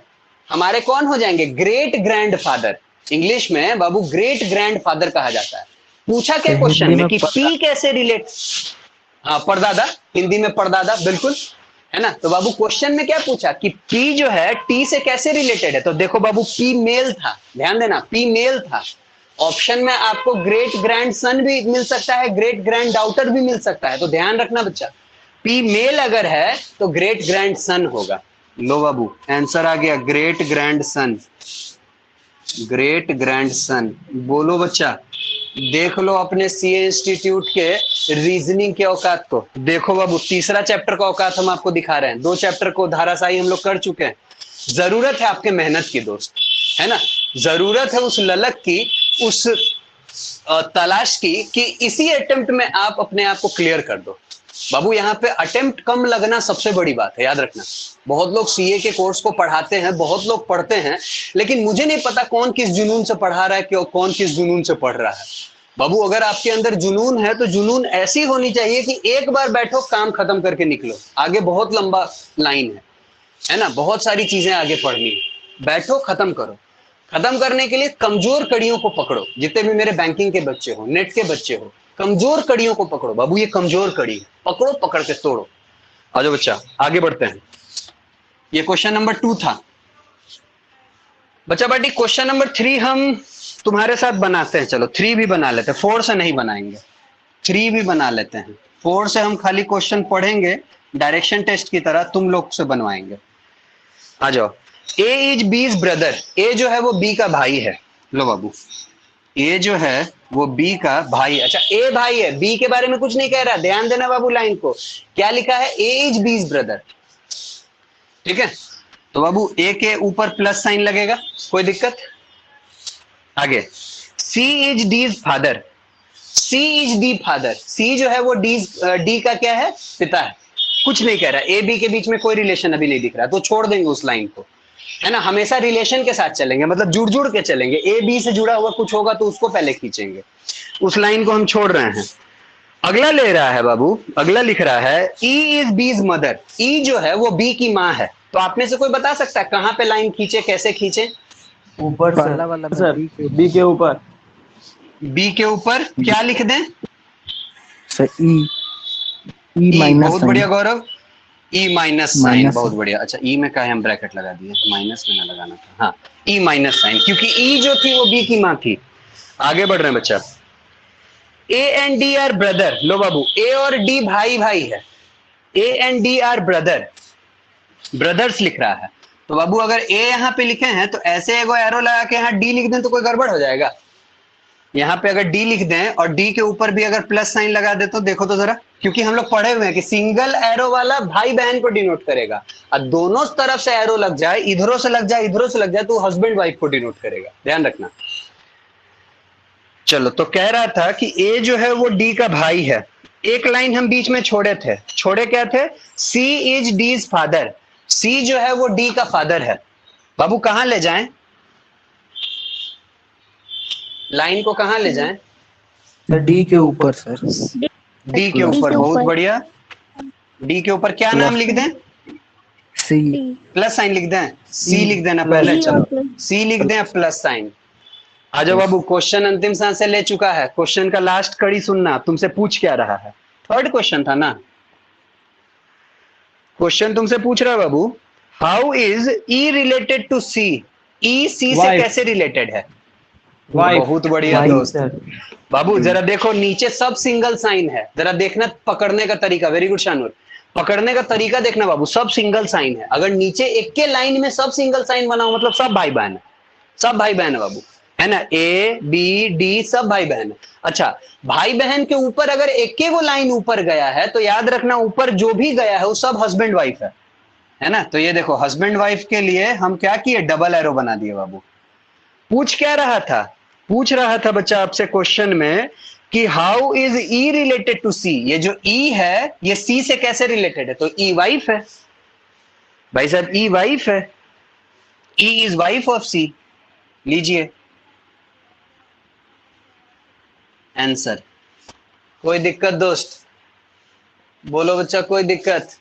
Speaker 1: हमारे कौन हो जाएंगे? Great grandfather. इंग्लिश में बाबू ग्रेट ग्रैंडफादर कहा जाता है। पूछा क्या क्वेश्चन में कि पी कैसे रिलेट, हाँ परदादा, हिंदी में परदादा, बिल्कुल, है ना। तो बाबू क्वेश्चन में क्या पूछा कि पी जो है टी से कैसे रिलेटेड है? तो देखो बाबू, पी मेल था, ध्यान देना, पी मेल था। ऑप्शन में आपको ग्रेट ग्रैंड सन भी मिल सकता है, ग्रेट ग्रैंड डाउटर भी मिल सकता है, तो ध्यान रखना बच्चा। पी मेल अगर है तो ग्रेट ग्रैंड सन होगा। लो बाबू, आंसर आ गया, great grand son. Great grand son. बोलो बच्चा, देख लो अपने सीए इंस्टीट्यूट के रीजनिंग के औकात को। देखो बाबू, तीसरा चैप्टर का औकात हम आपको दिखा रहे हैं। 2 चैप्टर को धाराशाही हम लोग कर चुके हैं। जरूरत है आपके मेहनत की दोस्त, है ना। जरूरत है उस ललक की, उस तलाश की कि इसी अटेम्प्ट में आप अपने आप को क्लियर कर दो। बाबू यहाँ पे अटेम्प्ट कम लगना सबसे बड़ी बात है, याद रखना। बहुत लोग सीए के कोर्स को पढ़ाते हैं, बहुत लोग पढ़ते हैं, लेकिन मुझे नहीं पता कौन किस जुनून से पढ़ा रहा है, क्यों कौन किस जुनून से पढ़ रहा है। बाबू अगर आपके अंदर जुनून है तो जुनून ऐसी होनी चाहिए कि एक बार बैठो, काम खत्म करके निकलो। आगे बहुत लंबा लाइन है ना, बहुत सारी चीजें आगे पढ़नी है। बैठो, खत्म करो। खत्म करने के लिए कमजोर कड़ियों को पकड़ो। जितने भी मेरे बैंकिंग के बच्चे हो, नेट के बच्चे हो, कमजोर कड़ियों को पकड़ो। बाबू ये कमजोर कड़ी है, पकड़ो, पकड़ के तोड़ो। आ जाओ बच्चा, आगे बढ़ते हैं। ये क्वेश्चन नंबर 2 था बच्चा पार्टी। क्वेश्चन नंबर 3 हम तुम्हारे साथ बनाते हैं। चलो 3 भी बना लेते हैं, 4 से नहीं बनाएंगे, 3 भी बना लेते हैं। 4 से हम खाली क्वेश्चन पढ़ेंगे, डायरेक्शन टेस्ट की तरह तुम लोग से बनवाएंगे। आ जाओ। ए इज बीज ब्रदर। ए जो है वो बी का भाई है। लो बाबू, ए जो है वो बी का भाई। अच्छा, ए भाई है, बी के बारे में कुछ नहीं कह रहा, ध्यान देना बाबू लाइन को। क्या लिखा है? ए इज बीज ब्रदर, ठीक है। तो बाबू ए के ऊपर प्लस साइन लगेगा, कोई दिक्कत? आगे, C is D's father. C is D father. C जो है वो डी का क्या है? पिता है। कुछ नहीं कह रहा, ए बी के बीच में कोई रिलेशन अभी नहीं दिख रहा, तो छोड़ देंगे उस लाइन को, है ना। हमेशा रिलेशन के साथ चलेंगे, मतलब जुड़ जुड़ के चलेंगे। ए बी से जुड़ा हुआ कुछ होगा तो उसको पहले खींचेंगे, उस लाइन को हम छोड़ रहे हैं। अगला ले रहा है बाबू, अगला लिख रहा है ई इज बीज मदर। ई जो है वो बी की माँ है। तो आप में से कोई बता सकता है कहां पे लाइन खींचे, कैसे खींचे?
Speaker 2: ऊपर सर, बी के ऊपर।
Speaker 1: बी के ऊपर क्या लिख दें
Speaker 2: सर? E minus.
Speaker 1: बहुत बढ़िया गौरव, ई माइनस साइन, बहुत बढ़िया। अच्छा, ई में क्या है, हम ब्रैकेट लगा दिए, माइनस में ना लगाना था। हाँ, ई माइनस साइन, क्योंकि ई जो थी वो बी की माँ थी। आगे बढ़ रहे हैं बच्चा। A and D are brother. लो बाबू, ए और डी भाई भाई है। A and D are brother, brothers लिख रहा है। तो बाबू अगर ए यहाँ पे लिखे हैं तो ऐसे एगो एरो लगा के यहाँ डी लिख दें तो कोई गड़बड़ हो जाएगा। यहाँ पे अगर डी लिख दें और डी के ऊपर भी अगर प्लस साइन लगा दे तो देखो तो जरा, क्योंकि हम लोग पढ़े हुए हैं कि सिंगल एरो वाला भाई बहन को डिनोट करेगा, और दोनों तरफ से एरो लग जाए, इधरों से लग जाए इधरों से लग जाए, तो हस्बैंड वाइफ को डिनोट करेगा, ध्यान रखना। चलो, तो कह रहा था कि ए जो है वो डी का भाई है। एक लाइन हम बीच में छोड़े क्या थे? सी इज डीज फादर। सी जो है वो डी का फादर है। बाबू कहां ले जाएं? लाइन को कहां ले जाएं?
Speaker 2: डी के ऊपर सर।
Speaker 1: डी के ऊपर, बहुत बढ़िया। डी के ऊपर क्या नाम लिख दें?
Speaker 2: सी।
Speaker 1: प्लस साइन लिख दें? सी लिख देना पहले, चलो सी लिख दें, प्लस साइन। आ जाओ बाबू, क्वेश्चन अंतिम सांस से ले चुका है। क्वेश्चन का लास्ट कड़ी सुनना, तुमसे पूछ क्या रहा है? थर्ड क्वेश्चन था ना। क्वेश्चन तुमसे पूछ रहा है बाबू, how is E related to C? E C से कैसे रिलेटेड है? बहुत बढ़िया दोस्त। बाबू जरा देखो, नीचे सब सिंगल साइन है, जरा देखना पकड़ने का तरीका। वेरी गुड शानूर, पकड़ने का तरीका देखना बाबू, सब सिंगल साइन है। अगर नीचे एक के लाइन में सब सिंगल साइन बना हो मतलब सब भाई बहन है, सब भाई बहन है बाबू, है ना। ए बी डी सब भाई बहन है। अच्छा, भाई बहन के ऊपर अगर एक के वो लाइन ऊपर गया है तो याद रखना ऊपर जो भी गया है वो सब हस्बैंड वाइफ है ना। तो ये देखो, हस्बैंड वाइफ के लिए हम क्या किए? डबल एरो बना दिए बाबू। पूछ क्या रहा था? पूछ रहा था बच्चा आपसे क्वेश्चन में कि how is E related to C? ये जो ई है ये सी से कैसे रिलेटेड है? तो ई वाइफ है भाई साहब, ई वाइफ है, ई इज वाइफ ऑफ सी। लीजिए आंसर। कोई दिक्कत दोस्त? बोलो बच्चा, कोई दिक्कत?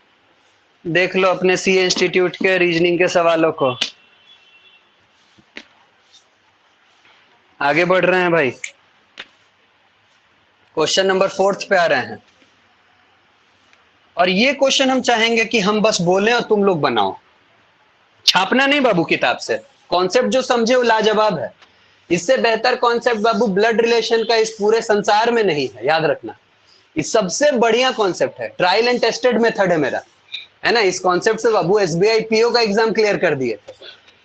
Speaker 1: देख लो अपने सी इंस्टीट्यूट के रीजनिंग के सवालों को। आगे बढ़ रहे हैं भाई, क्वेश्चन नंबर 4 पे आ रहे हैं। और ये क्वेश्चन हम चाहेंगे कि हम बस बोलें और तुम लोग बनाओ, छापना नहीं बाबू किताब से। कॉन्सेप्ट जो समझे वो लाजवाब है। इससे बेहतर कॉन्सेप्ट बाबू ब्लड रिलेशन का इस पूरे संसार में नहीं है, याद रखना। इस सबसे बढ़िया कॉन्सेप्ट है, ट्रायल एंड टेस्टेड मेथड है मेरा, है ना। इस कॉन्सेप्ट से बाबू एसबीआई पीओ का एग्जाम क्लियर कर दिए थे,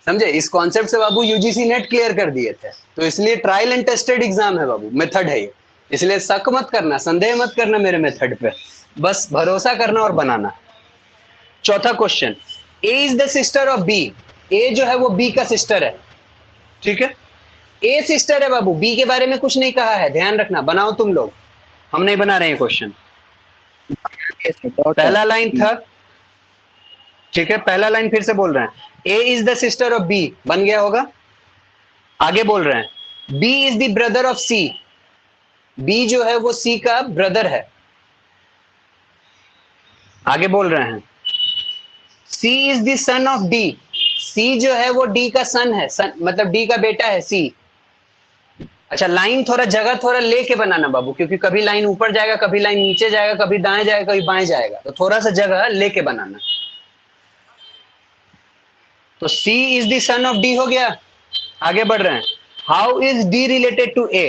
Speaker 1: समझे। इस कॉन्सेप्ट से बाबू यूजीसी नेट क्लियर कर दिए थे। तो इसलिए ट्रायल एंड टेस्टेड एग्जाम है बाबू, मेथड है ये। इसलिए शक मत करना, संदेह मत करना मेरे मेथड पे, बस भरोसा करना और बनाना। चौथा question, A is the sister of B. A जो है वो बी का सिस्टर है, ठीक है। ए सिस्टर है बाबू, बी के बारे में कुछ नहीं कहा है, ध्यान रखना। बनाओ तुम लोग, हम नहीं बना रहे हैं क्वेश्चन। पहला लाइन था, ठीक है, पहला लाइन फिर से बोल रहे हैं, A is the sister of B, बन गया होगा। आगे बोल रहे हैं, B is the brother of C. B जो है वो सी का ब्रदर है। आगे बोल रहे हैं, C is the son of D. C जो है वो डी का सन है, सन मतलब डी का बेटा है सी। अच्छा, लाइन थोड़ा जगह थोड़ा लेके बनाना बाबू, क्योंकि कभी लाइन ऊपर जाएगा, कभी लाइन नीचे जाएगा, कभी दाएं जाएगा, कभी बाएं जाएगा, तो थोड़ा सा जगह लेके बनाना। तो C is the son of D हो गया। आगे बढ़ रहे हैं, how is D related to A।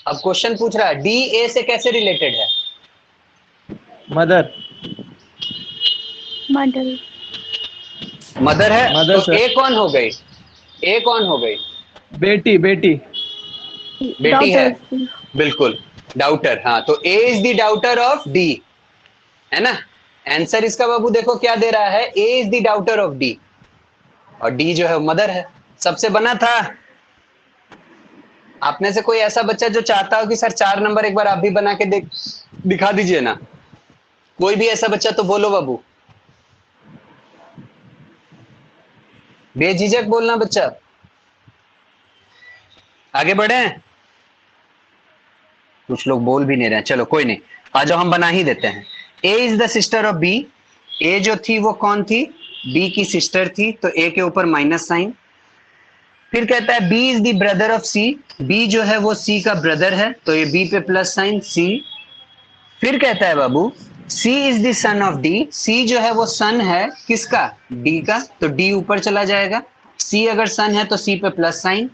Speaker 1: अब क्वेश्चन पूछ रहा है D A से कैसे रिलेटेड है?
Speaker 2: मदर।
Speaker 3: मदर।
Speaker 1: मदर है,
Speaker 2: मदर
Speaker 1: तो A कौन हो गई? A कौन हो गई?
Speaker 2: बेटी। बेटी
Speaker 1: बेटी है, बिल्कुल, डाउटर। हाँ, तो A is the daughter of D, है ना। आंसर इसका बाबू देखो क्या दे रहा है, A is the daughter of D, और D जो है मदर है। सबसे बना था। आप में से कोई ऐसा बच्चा जो चाहता हो कि सर 4 नंबर एक बार आप भी बना के दिखा दीजिए ना, कोई भी ऐसा बच्चा तो बोलो बाबू, बेझिझक बोलना बच्चा। आगे बढ़े, कुछ लोग बोल भी नहीं रहे, चलो कोई नहीं, आ जाओ हम बना ही देते हैं। A is the sister of B। A जो थी वो कौन थी? B की सिस्टर थी, तो A के ऊपर माइनस साइन। फिर कहता है B is the brother of C। B जो है वो C का ब्रदर है, तो ये B पे प्लस साइन C। फिर कहता है बाबू C is the son of D। C जो है वो सन है किसका? D का, तो D ऊपर चला जाएगा। C अगर सन है तो C पे प्लस साइन।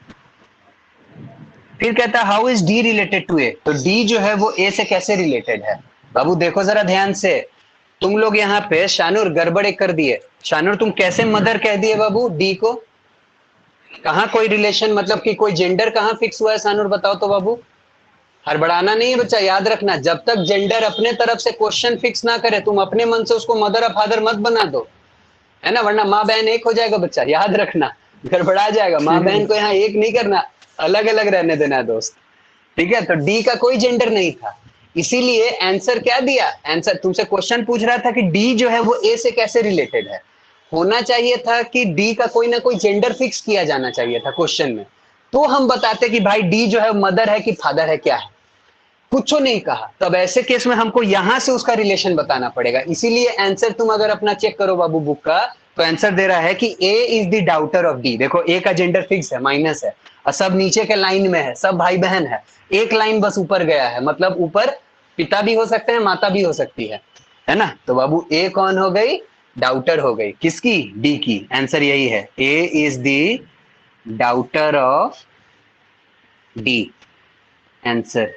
Speaker 1: फिर कहता है how is D related to A। तो D जो है वो A से कैसे रिलेटेड है? बाबू देखो जरा ध्यान से, तुम लोग यहाँ पे शानूर गड़बड़ एक कर दिए। शानूर तुम कैसे मदर कह दिए बाबू डी को? कहाँ कोई रिलेशन, मतलब कि कोई जेंडर कहाँ फिक्स हुआ है शानूर, बताओ तो बाबू। हड़बड़ाना नहीं है बच्चा, याद रखना, जब तक जेंडर अपने तरफ से क्वेश्चन फिक्स ना करे तुम अपने मन से उसको मदर और फादर मत बना दो, है ना, वरना माँ बहन एक हो जाएगा बच्चा, याद रखना, गड़बड़ा जाएगा। माँ बहन को यहाँ एक नहीं करना, अलग अलग रहने देना है दोस्त, ठीक है। तो डी का कोई जेंडर नहीं था, इसीलिए आंसर क्या दिया, आंसर तुमसे क्वेश्चन पूछ रहा था कि डी जो है वो ए से कैसे रिलेटेड है, होना चाहिए था कि डी का कोई ना कोई जेंडर फिक्स किया जाना चाहिए था क्वेश्चन में, तो हम बताते कि भाई डी जो है मदर है कि फादर है, क्या है, कुछ नहीं कहा, तब ऐसे केस में हमको यहां से उसका रिलेशन बताना पड़ेगा। इसीलिए आंसर तुम अगर अपना चेक करो बाबू बुक का, तो आंसर दे रहा है कि A is the daughter of D. देखो ए का जेंडर फिक्स है, माइनस है, और सब नीचे के लाइन में है, सब भाई बहन है, एक लाइन बस ऊपर गया है, मतलब ऊपर पिता भी हो सकते हैं, माता भी हो सकती है ना। तो बाबू ए कौन हो गई, डाउटर हो गई, किसकी, डी की। आंसर यही है, A is the daughter of D, answer.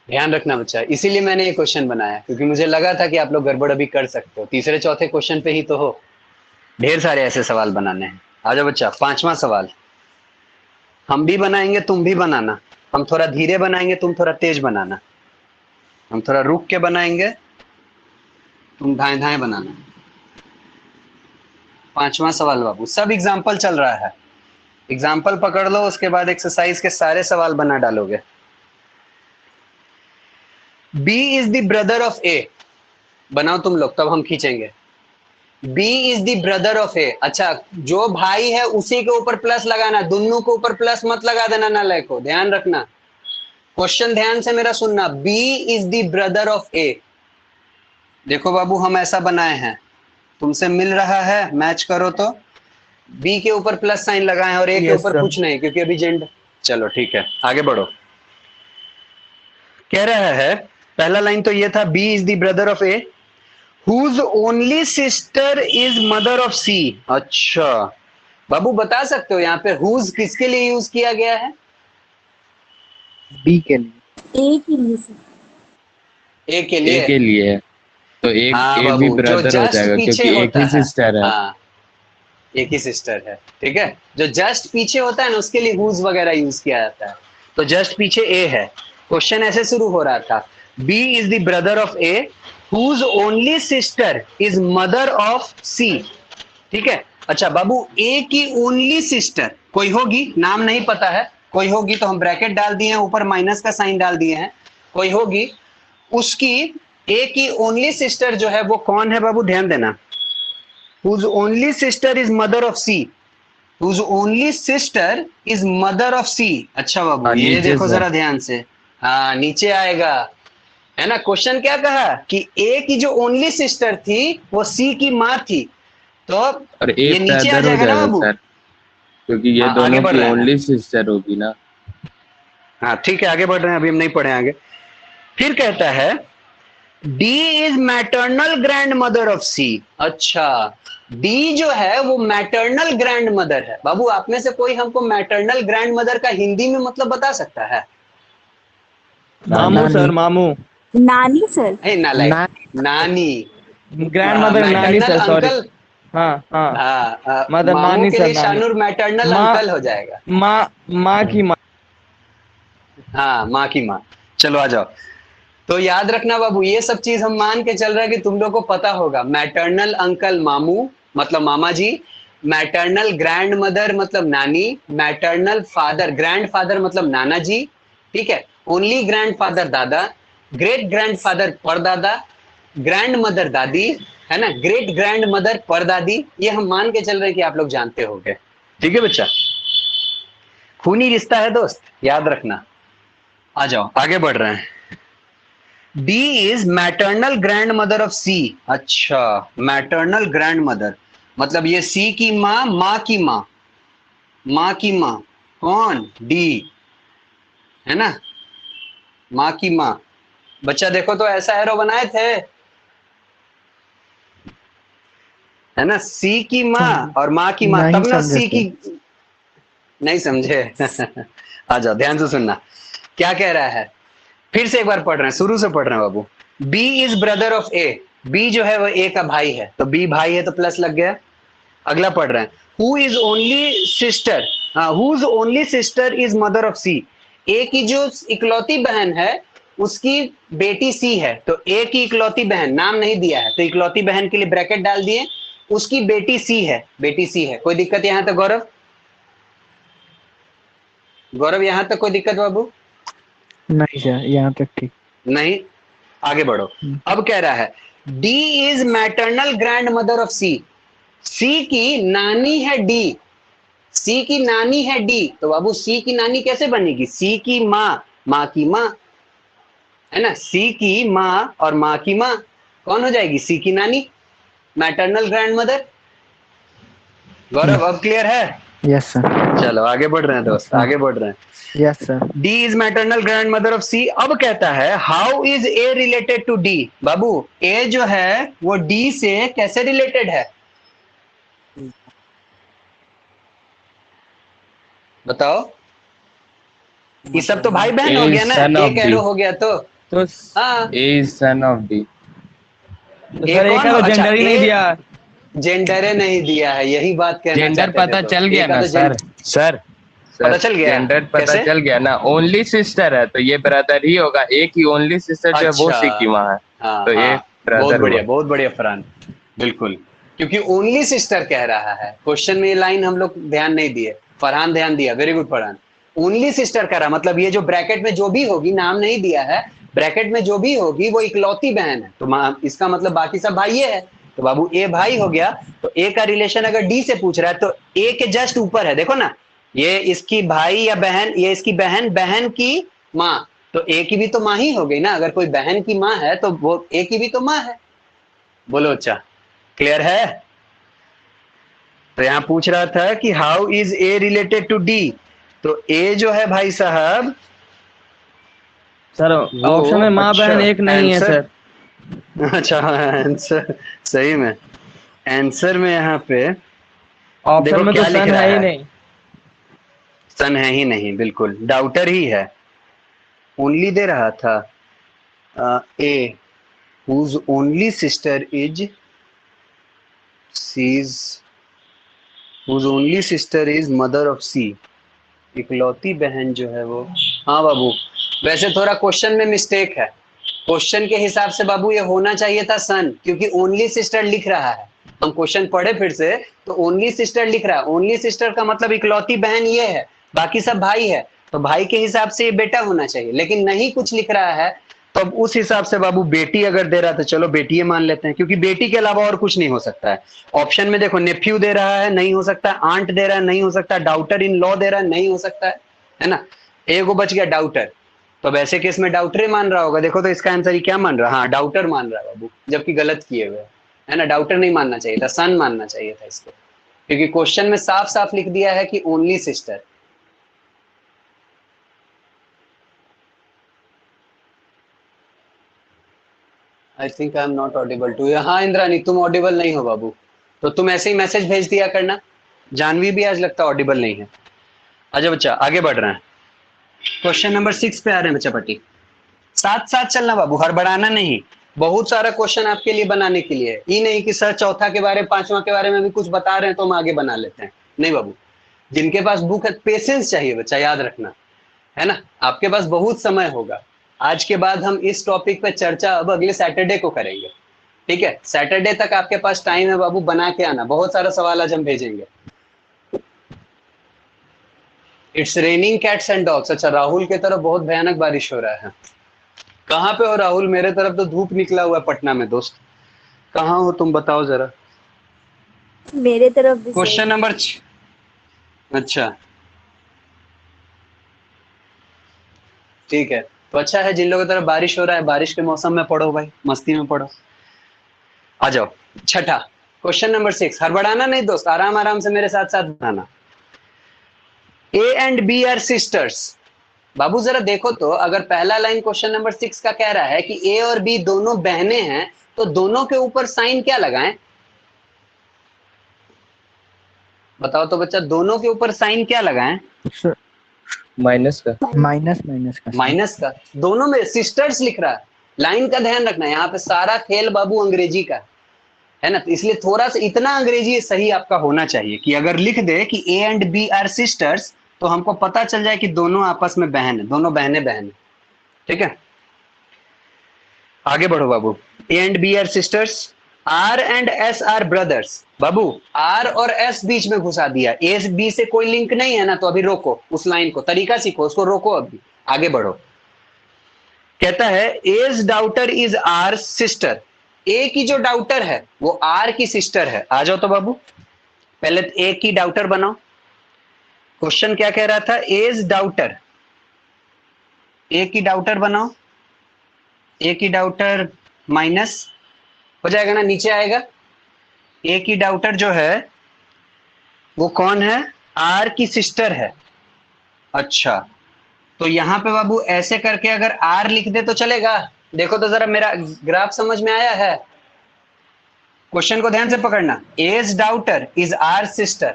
Speaker 1: ध्यान रखना बच्चा, इसीलिए मैंने ये क्वेश्चन बनाया, क्योंकि मुझे लगा था कि आप लोग गड़बड़ अभी कर सकते हो, तीसरे चौथे क्वेश्चन पे ही तो हो, ढेर सारे ऐसे सवाल बनाने हैं। आ जाओ बच्चा, पांचवा सवाल हम भी बनाएंगे, तुम भी बनाना, हम थोड़ा धीरे बनाएंगे, तुम थोड़ा तेज बनाना, हम थोड़ा रुक के बनाएंगे, तुम धाए धाए बनाना। पांचवा सवाल बाबू, सब एग्जाम्पल चल रहा है, एग्जाम्पल पकड़ लो, उसके बाद एक्सरसाइज के सारे सवाल बना डालोगे। B is the brother of A, बनाओ तुम लोग, तब हम खींचेंगे। B is the brother of A, अच्छा जो भाई है उसी के ऊपर प्लस लगाना, दोनों के ऊपर प्लस मत लगा देना नालय को, ध्यान रखना, क्वेश्चन ध्यान से मेरा सुनना। B is the brother of A, देखो बाबू हम ऐसा बनाए हैं, तुमसे मिल रहा है, मैच करो तो। B के ऊपर प्लस साइन लगाए और ए के ऊपर कुछ नहीं, क्योंकि अभी जेंडर। चलो ठीक है, आगे बढ़ो। कह रहा है, पहला लाइन तो ये था, B is the brother of A whose only sister is mother of C। अच्छा बाबू बता सकते हो यहाँ पे whose किसके लिए यूज किया गया है?
Speaker 2: बी के लिए।
Speaker 3: ए के लिए सर।
Speaker 1: ए के लिए,
Speaker 4: ए के लिए, तो एक
Speaker 1: हाँ
Speaker 4: ए भी
Speaker 1: बाबू, जो
Speaker 4: ब्रदर हो
Speaker 1: जस्ट
Speaker 4: जाएगा
Speaker 1: पीछे
Speaker 4: क्योंकि एक
Speaker 1: होता
Speaker 4: ही
Speaker 1: है,
Speaker 4: सिस्टर है।
Speaker 1: हाँ एक ही सिस्टर है, ठीक है, जो जस्ट पीछे होता है ना उसके लिए whose वगैरह यूज किया जाता है, तो जस्ट पीछे ए है। क्वेश्चन ऐसे शुरू हो रहा था, B is the brother of A whose only sister is mother of C, ठीक है। अच्छा बाबू, ए की ओनली सिस्टर कोई होगी, नाम नहीं पता है, कोई होगी तो हम ब्रैकेट डाल दिए हैं, ऊपर माइनस का साइन डाल दिए हैं, कोई होगी, उसकी ए की ओनली सिस्टर जो है वो कौन है बाबू, ध्यान देना, whose only sister is mother of C, whose only sister is mother of C। अच्छा बाबू
Speaker 4: हाँ,
Speaker 1: ये
Speaker 4: नीचे
Speaker 1: देखो
Speaker 4: से।
Speaker 1: जरा ध्यान से, हाँ नीचे आएगा, है ना। क्वेश्चन क्या कहा कि ए की जो ओनली सिस्टर थी वो सी की माँ थी, तो
Speaker 4: और ए
Speaker 1: ये नीचे आ
Speaker 4: ब्रदर हो
Speaker 1: जाएगा ना
Speaker 4: जाएगा
Speaker 1: बाबू।
Speaker 4: सर, क्योंकि ये
Speaker 1: हाँ, आगे
Speaker 4: दोनों
Speaker 1: बढ़
Speaker 4: की
Speaker 1: रहे हैं।
Speaker 4: ओनली सिस्टर होगी ना।
Speaker 1: हाँ ठीक है, आगे बढ़ रहे हैं, अभी हम नहीं पढ़े आगे। फिर कहता है D is maternal grandmother of C. अच्छा डी जो है वो मैटरनल ग्रैंड मदर है। बाबू आप में से कोई हमको मैटरनल ग्रैंड मदर का हिंदी में मतलब बता सकता है?
Speaker 2: मामू सर, मामू।
Speaker 3: नानी सर।
Speaker 1: हे नालायक, नानी,
Speaker 2: ग्रैंड मदर नानी सर, सॉरी। हाँ हाँ, मदर
Speaker 1: मामू
Speaker 2: नानी
Speaker 1: के
Speaker 2: सर,
Speaker 1: लिए
Speaker 2: नानी।
Speaker 1: शानूर मैटरनल
Speaker 2: माँ-
Speaker 1: अंकल हो जाएगा।
Speaker 2: माँ की माँ।
Speaker 1: हाँ माँ की माँ। चलो आ जाओ, तो याद रखना बाबू, ये सब चीज हम मान के चल रहे हैं कि तुम लोग को पता होगा। मैटरनल अंकल मामू मतलब मामा जी, मैटरनल ग्रैंड मदर मतलब नानी, मैटरनल फादर ग्रैंड फादर मतलब नाना जी, ठीक है, ओनली ग्रैंड फादर दादा, ग्रेट ग्रैंड फादर परदादा, ग्रैंड मदर दादी, है ना, ग्रेट ग्रैंड मदर परदादी। ये हम मान के चल रहे हैं कि आप लोग जानते होंगे, ठीक है बच्चा, खूनी रिश्ता है दोस्त, याद रखना। आ जाओ आगे बढ़ रहे हैं। D is maternal grandmother of C। अच्छा मैटरनल ग्रैंड मदर मतलब ये C की माँ, माँ की माँ, माँ की माँ कौन, D, है ना, माँ की माँ। बच्चा देखो तो ऐसा एरो बनाए थे, है ना, C की माँ और माँ की माँ, तब ना C की, नहीं समझे आ जाओ ध्यान से सुनना, क्या कह रहा है, फिर से एक बार पढ़ रहे हैं, शुरू से पढ़ रहे हैं बाबू। B is brother of A, B जो है वो ए का भाई है, तो बी भाई है तो प्लस लग गया। अगला पढ़ रहे हैं, who is only sister, whose only sister is mother of C, A की जो इकलौती बहन है उसकी बेटी सी है, तो ए की इकलौती बहन, नाम नहीं दिया है तो इकलौती बहन के लिए ब्रैकेट डाल दिए, उसकी बेटी सी है, बेटी सी है। कोई दिक्कत यहां तक गौरव? गौरव यहां तक कोई दिक्कत बाबू?
Speaker 2: नहीं सर, यहाँ तक ठीक।
Speaker 1: नहीं, आगे बढ़ो। अब कह रहा है D is maternal grandmother of C, C की नानी है डी, सी की नानी है डी, तो बाबू सी की नानी कैसे बनेगी? सी की माँ, माँ की माँ है ना, सी की माँ और माँ की माँ कौन हो जाएगी? सी की नानी, मैटरनल ग्रैंड मदर। गौरव अब क्लियर है?
Speaker 2: Yes sir.
Speaker 1: चलो आगे बढ़ रहे हैं दोस्त, आगे बढ़ रहे हैं।
Speaker 2: Yes sir.
Speaker 1: D is maternal grandmother of C. अब कहता है how is A related to D, बाबू ए जो है वो डी से कैसे रिलेटेड है? बताओ। ये सब तो भाई बहन हो गया ना, एक एरो हो गया तो हाँ,
Speaker 4: ए इज सन ऑफ डी।
Speaker 2: तो सर एक का तो जेंडर ही नहीं दिया,
Speaker 1: जेंडर नहीं दिया है, यही बात कहना
Speaker 4: जेंडर
Speaker 1: चाहते थे
Speaker 4: पता
Speaker 1: तो।
Speaker 4: चल गया
Speaker 1: एक का
Speaker 4: ना
Speaker 1: तो
Speaker 4: सर, सर
Speaker 1: पता चल गया?
Speaker 4: जेंडर पता
Speaker 1: कैसे?
Speaker 4: चल गया ना, ओनली सिस्टर है तो ये ब्रदर ही होगा, एक ही ओनली सिस्टर जो है वो
Speaker 1: अच्छा।
Speaker 4: सी की माँ है,
Speaker 1: हाँ,
Speaker 4: तो ये
Speaker 1: हाँ, बहुत
Speaker 4: ब्रदर
Speaker 1: बढ़िया,
Speaker 4: हुआ।
Speaker 1: बहुत बढ़िया फरहान, बिल्कुल, क्योंकि ओनली सिस्टर कह रहा है। क्वेश्चन में ये लाइन हम लोग ध्यान नहीं दिए, फरहान ध्यान दिया, very good Farhan. Only sister कह रहा, मतलब ये जो ब्रैकेट में जो भी होगी, नाम नहीं दिया है, ब्रैकेट में जो भी होगी वो इकलौती बहन है, तो इसका मतलब बाकी सब भाई है, तो बाबू ए भाई हो गया। तो ए का रिलेशन अगर डी से पूछ रहा है तो ए के जस्ट ऊपर है, देखो ना, ये इसकी भाई या बहन, ये इसकी बहन, बहन की माँ, तो ए की भी तो माँ ही हो गई ना, अगर कोई बहन की माँ है तो वो ए की भी तो माँ है। बोलो अच्छा, क्लियर है? तो यहां पूछ रहा था कि how is A related to D, तो ए जो है भाई साहब
Speaker 2: सर ऑप्शन में माँ बहन एक नहीं है सर।
Speaker 1: अच्छा आंसर सही में, आंसर में यहाँ पे
Speaker 2: ऑप्शन में तो
Speaker 1: क्या लिख
Speaker 2: सन
Speaker 1: रहा
Speaker 2: है ही
Speaker 1: है?
Speaker 2: नहीं।
Speaker 1: सन है ही नहीं, बिल्कुल डाउटर ही है। ओनली दे रहा था, ए whose only sister is C's, whose only sister is mother of C, इकलौती बहन जो है वो, हाँ बाबू वैसे थोड़ा क्वेश्चन में मिस्टेक है, क्वेश्चन के हिसाब से बाबू ये होना चाहिए था सन, क्योंकि ओनली सिस्टर लिख रहा है। हम क्वेश्चन पढ़े फिर से, तो ओनली सिस्टर लिख रहा है, ओनली सिस्टर का मतलब इकलौती बहन ये है, बाकी सब भाई है, तो भाई के हिसाब से ये बेटा होना चाहिए, लेकिन नहीं कुछ लिख रहा है, तो अब उस हिसाब से बाबू बेटी अगर दे रहा तो चलो बेटी ये मान लेते हैं, क्योंकि बेटी के अलावा और कुछ नहीं हो सकता है। ऑप्शन में देखो, नेफ्यू दे रहा है, नहीं हो सकता, आंट दे रहा है, नहीं हो सकता, डाउटर इन लॉ दे रहा है, नहीं हो सकता है ना, एगो बच गया डाउटर, तो अब ऐसे केस में डाउटर मान रहा होगा। देखो तो इसका आंसर ही क्या मान रहा है? हाँ डाउटर मान रहा है बाबू, जबकि गलत किए हुए है ना, डाउटर नहीं मानना चाहिए था, सन मानना चाहिए था इसको, क्योंकि क्वेश्चन में साफ साफ लिख दिया है कि only sister. I think I am not audible to you. हाँ इंद्रानी तुम ऑडिबल नहीं हो बाबू, तो तुम ऐसे ही मैसेज भेज दिया करना। जानवी भी आज लगता ऑडिबल नहीं है। अच्छा बच्चा आगे बढ़ रहे हैं, क्वेश्चन नंबर 6 पे आ रहे हैं बच्चा पट्टी, साथ साथ चलना बाबू, हड़बड़ाना नहीं, बहुत सारा क्वेश्चन आपके लिए बनाने के लिए, ये नहीं कि सर चौथा के बारे में पांचवा के बारे में भी कुछ बता रहे हैं तो हम आगे बना लेते हैं, नहीं बाबू, जिनके पास बुक है पेशेंस चाहिए बच्चा, याद रखना है ना, आपके पास बहुत समय होगा। आज के बाद हम इस टॉपिक पे चर्चा अब अगले सैटरडे को करेंगे, ठीक है, सैटरडे तक आपके पास टाइम है बाबू, बना के आना, बहुत सारा सवाल आज हम भेजेंगे। It's raining cats and dogs. अच्छा राहुल के तरफ बहुत भयानक बारिश हो रहा है, कहाँ पे हो राहुल? मेरे तरफ तो धूप निकला हुआ है पटना में दोस्त, कहाँ हो तुम बताओ जरा।
Speaker 3: मेरे तरफ भी
Speaker 1: क्वेश्चन नंबर अच्छा ठीक है, तो अच्छा है जिन लोगों की तरफ बारिश हो रहा है, बारिश के मौसम में पढ़ो भाई, मस्ती में पढ़ो। आ जाओ छठा क्वेश्चन नंबर 6, हड़बड़ाना नहीं दोस्त, आराम आराम से मेरे साथ साथ बनाना। A and B are sisters. बाबू जरा देखो तो, अगर पहला लाइन क्वेश्चन नंबर 6 का कह रहा है कि ए और बी दोनों बहनें हैं, तो दोनों के ऊपर साइन क्या लगाएं? बताओ तो बच्चा, दोनों के ऊपर साइन क्या लगाएं?
Speaker 4: माइनस का,
Speaker 2: माइनस का
Speaker 1: माइनस का, दोनों में सिस्टर्स लिख रहा है, लाइन का ध्यान रखना, यहाँ पे सारा खेल बाबू अंग्रेजी का है ना, तो इसलिए थोड़ा सा इतना अंग्रेजी सही आपका होना चाहिए कि अगर लिख दे कि A and B are sisters तो हमको पता चल जाए कि दोनों आपस में बहन है, दोनों बहनें बहन है। ठीक है, आगे बढ़ो बाबू। A and B are sisters, R and S are brothers. बाबू आर और एस बीच में घुसा दिया, ए बी से कोई लिंक नहीं है ना, तो अभी रोको उस लाइन को, तरीका सीखो उसको, रोको अभी, आगे बढ़ो। कहता है A's daughter is R sister, A की जो डाउटर है वो आर की सिस्टर है। आ जाओ तो बाबू, पहले तो ए की डाउटर बनाओ। क्वेश्चन क्या कह रहा था, एज डाउटर, ए की डाउटर बनाओ, ए की डाउटर माइनस हो जाएगा ना, नीचे आएगा। ए की डाउटर जो है वो कौन है, आर की सिस्टर है। अच्छा, तो यहां पे बाबू ऐसे करके अगर आर लिख दे तो चलेगा? देखो तो जरा, मेरा ग्राफ समझ में आया है? क्वेश्चन को ध्यान से पकड़ना। A's daughter is R sister,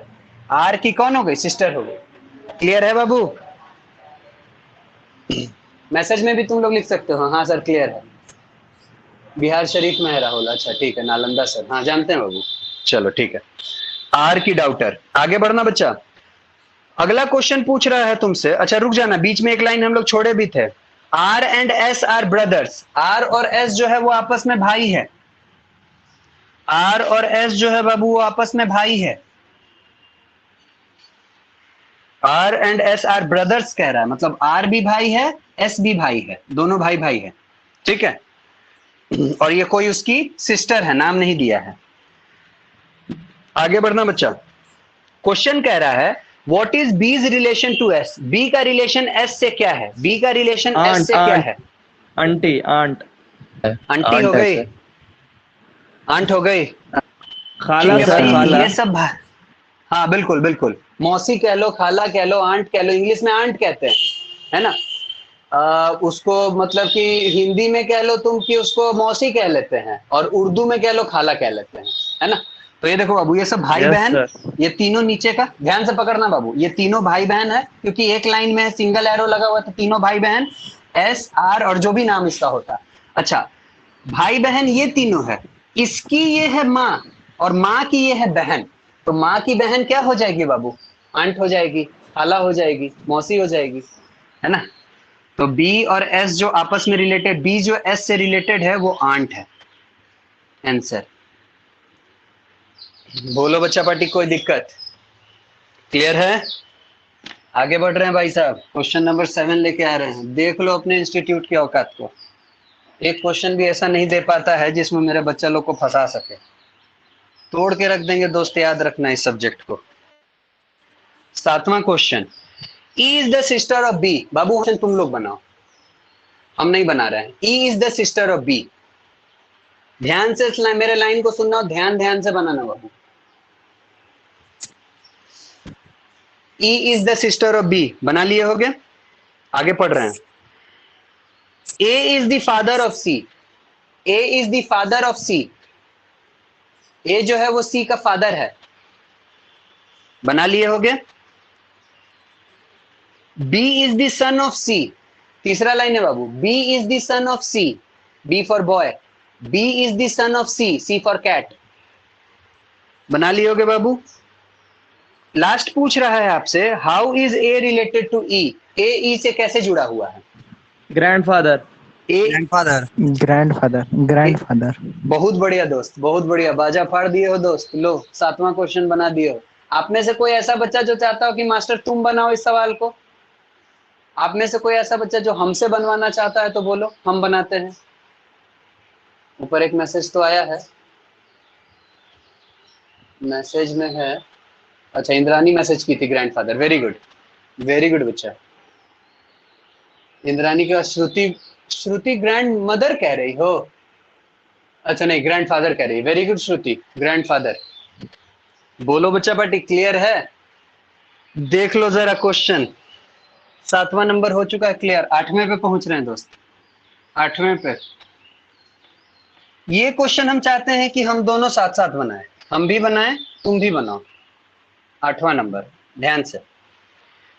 Speaker 1: R की कौन हो गई, सिस्टर हो गई। क्लियर है बाबू? मैसेज में भी तुम लोग लिख सकते हो, हाँ सर क्लियर है। बिहार शरीफ में है राहुल, अच्छा ठीक है, नालंदा सर, हाँ जानते हैं बाबू। चलो ठीक है, आर की डाउटर। आगे बढ़ना बच्चा, अगला क्वेश्चन पूछ रहा है तुमसे। अच्छा रुक जाना, बीच में एक लाइन हम लोग छोड़े भी थे। R and S are brothers, R और एस जो है वो आपस में भाई है। आर और एस जो है बाबू वो आपस में भाई है। R and S are brothers कह रहा है, मतलब आर भी भाई है, एस भी भाई है, दोनों भाई भाई है। ठीक है, और ये कोई उसकी सिस्टर है, नाम नहीं दिया है। आगे बढ़ना बच्चा, क्वेश्चन कह रहा है व्हाट इज बीज रिलेशन टू एस, बी का रिलेशन एस से क्या है, बी का रिलेशन एस से क्या है?
Speaker 2: आंटी, आंट,
Speaker 1: आंटी हो गई, आंट हो गई,
Speaker 2: खाला सर, खाला।
Speaker 1: ये सब हाँ बिल्कुल बिल्कुल, मौसी कह लो, खाला कह लो, आंट कह लो, इंग्लिश में आंट कहते हैं, है ना। उसको मतलब कि हिंदी में कह लो तुम कि उसको मौसी कह लेते हैं, और उर्दू में कह लो खाला कह लेते हैं, है ना। तो ये देखो बाबू, ये सब भाई बहन, ये तीनों नीचे का ध्यान से पकड़ना बाबू, ये तीनों भाई बहन है, क्योंकि एक लाइन में सिंगल एरो लगा हुआ था, तीनों भाई बहन, एस आर और जो भी नाम इसका होता। अच्छा, भाई बहन ये तीनों है, इसकी ये है माँ और माँ की ये है बहन, तो माँ की बहन क्या हो जाएगी बाबू, आंट हो जाएगी, खाला हो जाएगी, मौसी हो जाएगी, है ना। तो बी और एस जो आपस में रिलेटेड, बी जो एस से रिलेटेड है वो आंट है। आंसर बोलो बच्चा पार्टी, कोई दिक्कत? क्लियर है? आगे बढ़ रहे हैं भाई साहब, क्वेश्चन नंबर 7 लेके आ रहे हैं। देख लो अपने इंस्टीट्यूट की औकात को, एक क्वेश्चन भी ऐसा नहीं दे पाता है जिसमें मेरे बच्चा लोग को फंसा सके, तोड़ के रख देंगे दोस्त, याद रखना इस सब्जेक्ट को। 7वां question, E is the sister of B. बाबू क्वेश्चन तुम लोग बनाओ, हम नहीं बना रहे हैं। E is the sister of B, ध्यान से मेरे लाइन को सुनना, ध्यान ध्यान से बनाना बाबू। E is the sister of B, बना लिए होगे? आगे पढ़ रहे हैं। A is the father of C, A is the father of C, A जो है वो C का फादर है, बना लिए होगे? B is the son of C, तीसरा लाइन है बाबू, B is the son of C, B for boy, B is the son of C, C for cat, बना लिए होगे बाबू? लास्ट पूछ रहा है आपसे, how is A related to E, A E से कैसे जुड़ा हुआ है?
Speaker 2: Grandfather,
Speaker 5: grandfather,
Speaker 6: grandfather, grandfather.
Speaker 1: बहुत बढ़िया दोस्त, बहुत बढ़िया, बाजा फाड़ दिए हो दोस्त। लो 7वां क्वेश्चन बना दिए हो। आप में से कोई ऐसा बच्चा जो चाहता हो कि मास्टर तुम बनाओ इस सवाल को? आप में से कोई ऐसा बच्चा जो हमसे बनवाना चाहता है तो बोलो, हम बनाते हैं। ऊपर एक मैसेज तो आया है, मैसेज में है, अच्छा इंद्रानी मैसेज की थी, grandfather, very good, very good बच्चा। इंद्रानी के बाद श्रुति, श्रुति ग्रैंड मदर कह रही हो? अच्छा नहीं, ग्रैंडफादर कह रही है, वेरी गुड श्रुति, ग्रैंडफादर। बोलो बच्चा पार्टी, क्लियर है? देख लो जरा क्वेश्चन, 7वां नंबर हो चुका है क्लियर, 8वें पे पहुंच रहे हैं दोस्त, 8वें पे। ये क्वेश्चन हम चाहते हैं कि हम दोनों साथ साथ बनाए, हम भी बनाए तुम भी बनाओ। 8वां नंबर, ध्यान से,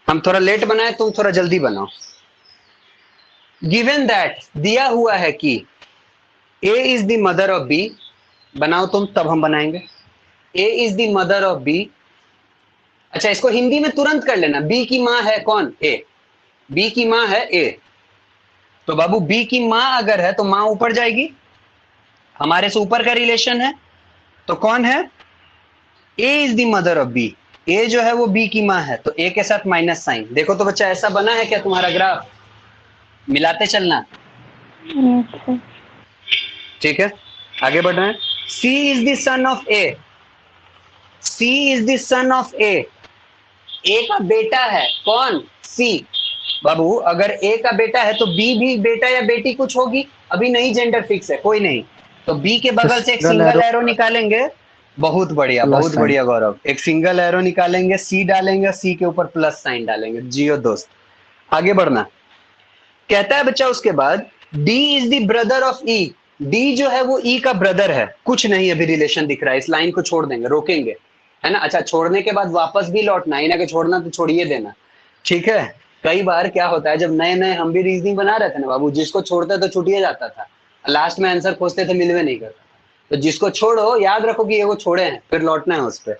Speaker 1: हम थोड़ा लेट बनाए, तुम थोड़ा जल्दी बनाओ। गिवन दैट, दिया हुआ है कि A is the mother of B, बनाओ तुम तब हम बनाएंगे। A is the mother of B. अच्छा, इसको हिंदी में तुरंत कर लेना। बी की मां है कौन? ए। बी की मां है ए। तो बाबू बी की मां अगर है तो मां ऊपर जाएगी, हमारे से ऊपर का रिलेशन है, तो कौन है? A is the mother of B. A जो है वो बी की मां है, तो ए के साथ माइनस साइन। देखो तो बच्चा ऐसा बना है क्या तुम्हारा ग्राफ? मिलाते चलना, ठीक है। आगे बढ़ रहे हैं। C is the son of A. C is the son of A. A का बेटा है कौन? सी। बाबू अगर ए का बेटा है तो बी भी बेटा या बेटी कुछ होगी, अभी नहीं जेंडर फिक्स है, कोई नहीं। तो बी के बगल से एक सिंगल एरो निकालेंगे। बहुत बढ़िया, बहुत बढ़िया गौरव। एक सिंगल एरो निकालेंगे, सी डालेंगे, सी के ऊपर प्लस साइन डालेंगे। जियो दोस्त, आगे बढ़ना। कहता है बच्चा उसके बाद D is the brother of E. D जो है वो ई का ब्रदर है। कुछ नहीं अभी रिलेशन दिख रहा है, इस लाइन को छोड़ देंगे, रोकेंगे, है ना। अच्छा, छोड़ने के बाद वापस भी लौटना, इन्हें छोड़ना तो छोड़िए देना, ठीक है। कई बार क्या होता है, जब नए नए हम भी रीजनिंग बना रहे थे ना बाबू, जिसको छोड़ते तो छूटिए जाता था, लास्ट में आंसर खोजते थे मिलवे नहीं करता। तो जिसको छोड़ो याद रखो कि ये वो छोड़े हैं, फिर लौटना है उस पर।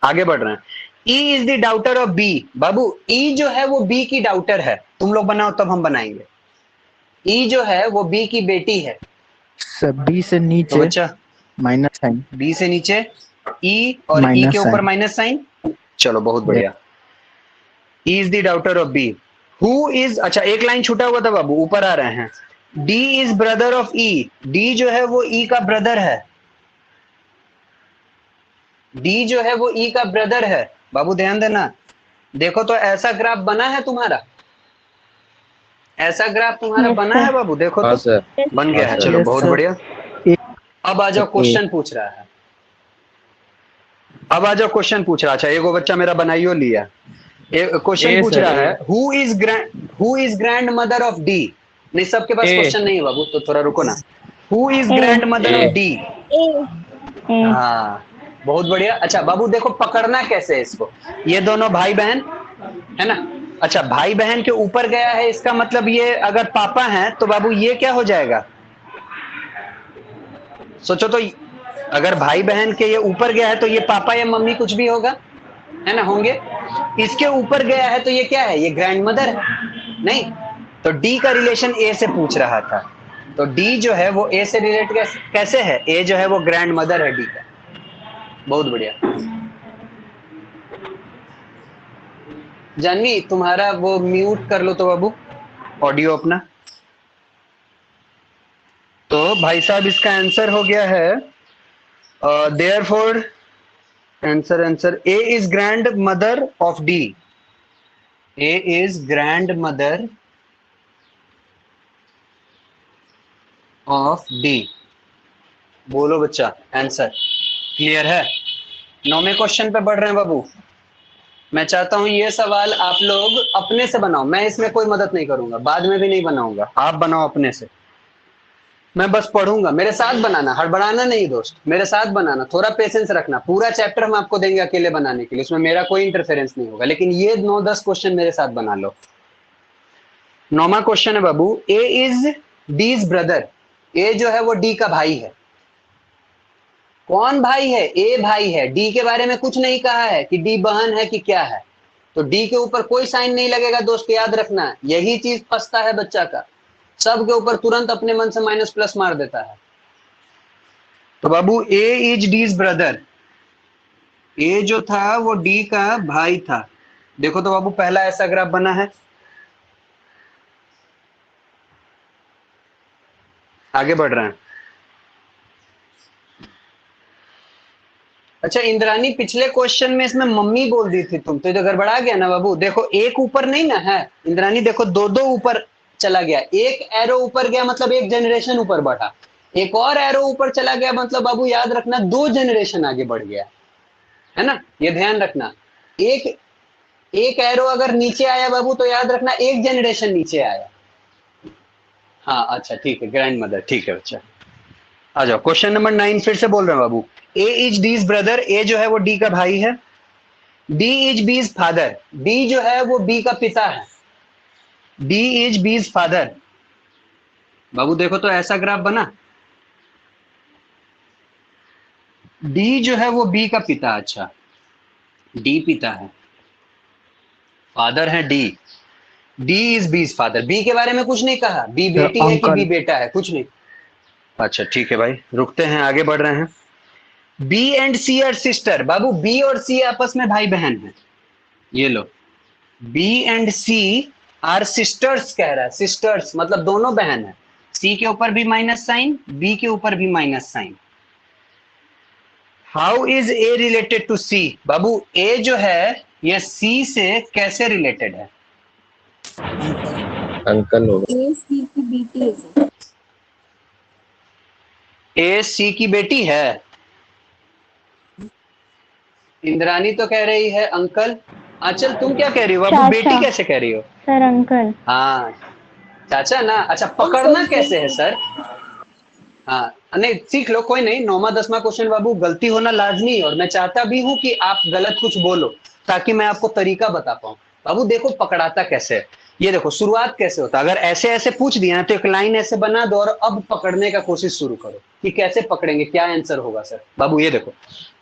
Speaker 1: आगे बढ़ रहे हैं। E is the daughter of B. बाबू ई जो है वो बी की डाउटर है, तुम लोग बनाओ तब हम बनाएंगे। ई जो है वो बी की बेटी है।
Speaker 6: बी से नीचे
Speaker 1: तो बच्चा
Speaker 6: माइनस साइन,
Speaker 1: बी से नीचे ई और ई के ऊपर माइनस साइन। चलो बहुत बढ़िया। E is the daughter of B. Who is, अच्छा एक लाइन छूटा हुआ था बाबू, ऊपर आ रहे हैं। D is brother of E. D जो है वो ई का ब्रदर है। डी जो है वो ई का ब्रदर है। बाबू ध्यान देना। देखो तो ऐसा ग्राफ बना है तुम्हारा, ऐसा ग्राफ तुम्हारा बना है बाबू, देखो
Speaker 4: हाँ
Speaker 1: तो
Speaker 4: सर,
Speaker 1: बन गया है। चलो
Speaker 6: Yes,
Speaker 1: बहुत
Speaker 6: sir.
Speaker 1: बढ़िया। अब आ जाओ, क्वेश्चन पूछ रहा है। अब आ जाओ, क्वेश्चन पूछ रहा। अच्छा एगो बच्चा मेरा बनाइयो लिया। क्वेश्चन पूछ रहा है who is grand mother of D. नहीं, सबके पास क्वेश्चन नहीं है बाबू, तो थोड़ा रुको ना। Who is grand mother of D. हाँ बहुत बढ़िया। अच्छा बाबू देखो पकड़ना कैसे है इसको। ये दोनों भाई बहन है ना। अच्छा भाई बहन के ऊपर गया है, इसका मतलब ये अगर पापा हैं तो बाबू ये क्या हो जाएगा? सोचो तो, अगर भाई बहन के ये ऊपर गया है तो ये पापा या मम्मी कुछ भी होगा, है ना, होंगे। इसके ऊपर गया है तो ये क्या है? ये ग्रैंड मदर है। नहीं, तो डी का रिलेशन ए से पूछ रहा था, तो डी जो है वो ए से रिलेट कैसे है? ए जो है वो ग्रैंड मदर है डी का। बहुत बढ़िया। जानवी तुम्हारा वो म्यूट कर लो तो बाबू, ऑडियो अपना। तो भाई साहब इसका आंसर हो गया है therefore answer A is grand mother of D. A is grand mother of D. बोलो बच्चा आंसर क्लियर है? 9वें क्वेश्चन पे बढ़ रहे हैं बाबू। मैं चाहता हूं ये सवाल आप लोग अपने से बनाओ, मैं इसमें कोई मदद नहीं करूंगा, बाद में भी नहीं बनाऊंगा, आप बनाओ अपने से। मैं बस पढ़ूंगा, मेरे साथ बनाना, हड़बड़ाना नहीं दोस्त, मेरे साथ बनाना, थोड़ा पेशेंस रखना। पूरा चैप्टर हम आपको देंगे अकेले बनाने के लिए, उसमें मेरा कोई इंटरफेरेंस नहीं होगा, लेकिन ये 9-10 क्वेश्चन मेरे साथ बना लो। 9वां क्वेश्चन है बाबू, ए इज डीज ब्रदर। ए जो है वो डी का भाई है। कौन भाई है? ए भाई है। डी के बारे में कुछ नहीं कहा है कि डी बहन है कि क्या है, तो डी के ऊपर कोई साइन नहीं लगेगा दोस्त, याद रखना। यही चीज फंसता है बच्चा का, सब के ऊपर तुरंत अपने मन से माइनस प्लस मार देता है। तो बाबू ए इज डीज ब्रदर। ए जो था वो डी का भाई था। देखो तो बाबू पहला ऐसा ग्राफ बना है। आगे बढ़ रहे हैं। अच्छा इंद्रानी, पिछले क्वेश्चन में इसमें मम्मी बोल दी थी तुम, तो ये तो गड़बड़ा गया ना बाबू। देखो एक ऊपर नहीं ना है इंद्रानी, देखो दो दो ऊपर चला गया। एक एरो ऊपर गया मतलब एक जनरेशन ऊपर बढ़ा, एक और एरो ऊपर चला गया मतलब बाबू याद रखना 2 जनरेशन आगे बढ़ गया, है ना, ये ध्यान रखना। एक एरो अगर नीचे आया बाबू तो याद रखना 1 जनरेशन नीचे आया। हाँ अच्छा ठीक है, ग्रैंड मदर, ठीक है बच्चा। आ जाओ क्वेश्चन नंबर 9 फिर से बोल रहे हैं बाबू। ए इज डीज ब्रदर। ए जो है वो डी का भाई है। डी इज बीज फादर। डी जो है वो बी का पिता है। डी इज बीज फादर। बाबू देखो तो ऐसा ग्राफ बना, डी जो है वो बी का पिता, अच्छा डी पिता है, फादर है डी, डी इज बीज फादर। बी के बारे में कुछ नहीं कहा, बी बेटी है कि बी
Speaker 6: अंकल
Speaker 1: बेटा है, कुछ नहीं। अच्छा ठीक है भाई, रुकते हैं, आगे बढ़ रहे हैं। B and C are sister. बाबू बी और सी आपस में भाई बहन है, ये लो, B and C are sisters कह रहा है, सिस्टर्स मतलब दोनों बहन है। सी के ऊपर भी माइनस साइन, बी के ऊपर भी minus sign. How is A related to C? बाबू ए जो है ये सी से कैसे रिलेटेड है?
Speaker 4: अंकल होगा।
Speaker 3: ए सी की बेटी है सर।
Speaker 1: ए सी की बेटी है। इंद्रानी तो कह रही है अंकल। आंचल तुम क्या कह रही हो? बाबू
Speaker 5: चाचा।
Speaker 1: बेटी कैसे कह रही हो?
Speaker 5: Sir uncle.
Speaker 1: हाँ चाचा ना। अच्छा पकड़ना कैसे है सर? हाँ नहीं सीख लो, कोई नहीं। 9वां 10वां क्वेश्चन बाबू गलती होना लाजमी है, और मैं चाहता भी हूं कि आप गलत कुछ बोलो ताकि मैं आपको तरीका बता पाऊं। बाबू देखो पकड़ाता कैसे है, ये देखो शुरुआत कैसे होता है। अगर ऐसे ऐसे पूछ दिया तो एक लाइन ऐसे बना दो और अब पकड़ने का कोशिश शुरू करो कि कैसे पकड़ेंगे, क्या आंसर होगा सर। बाबू ये देखो,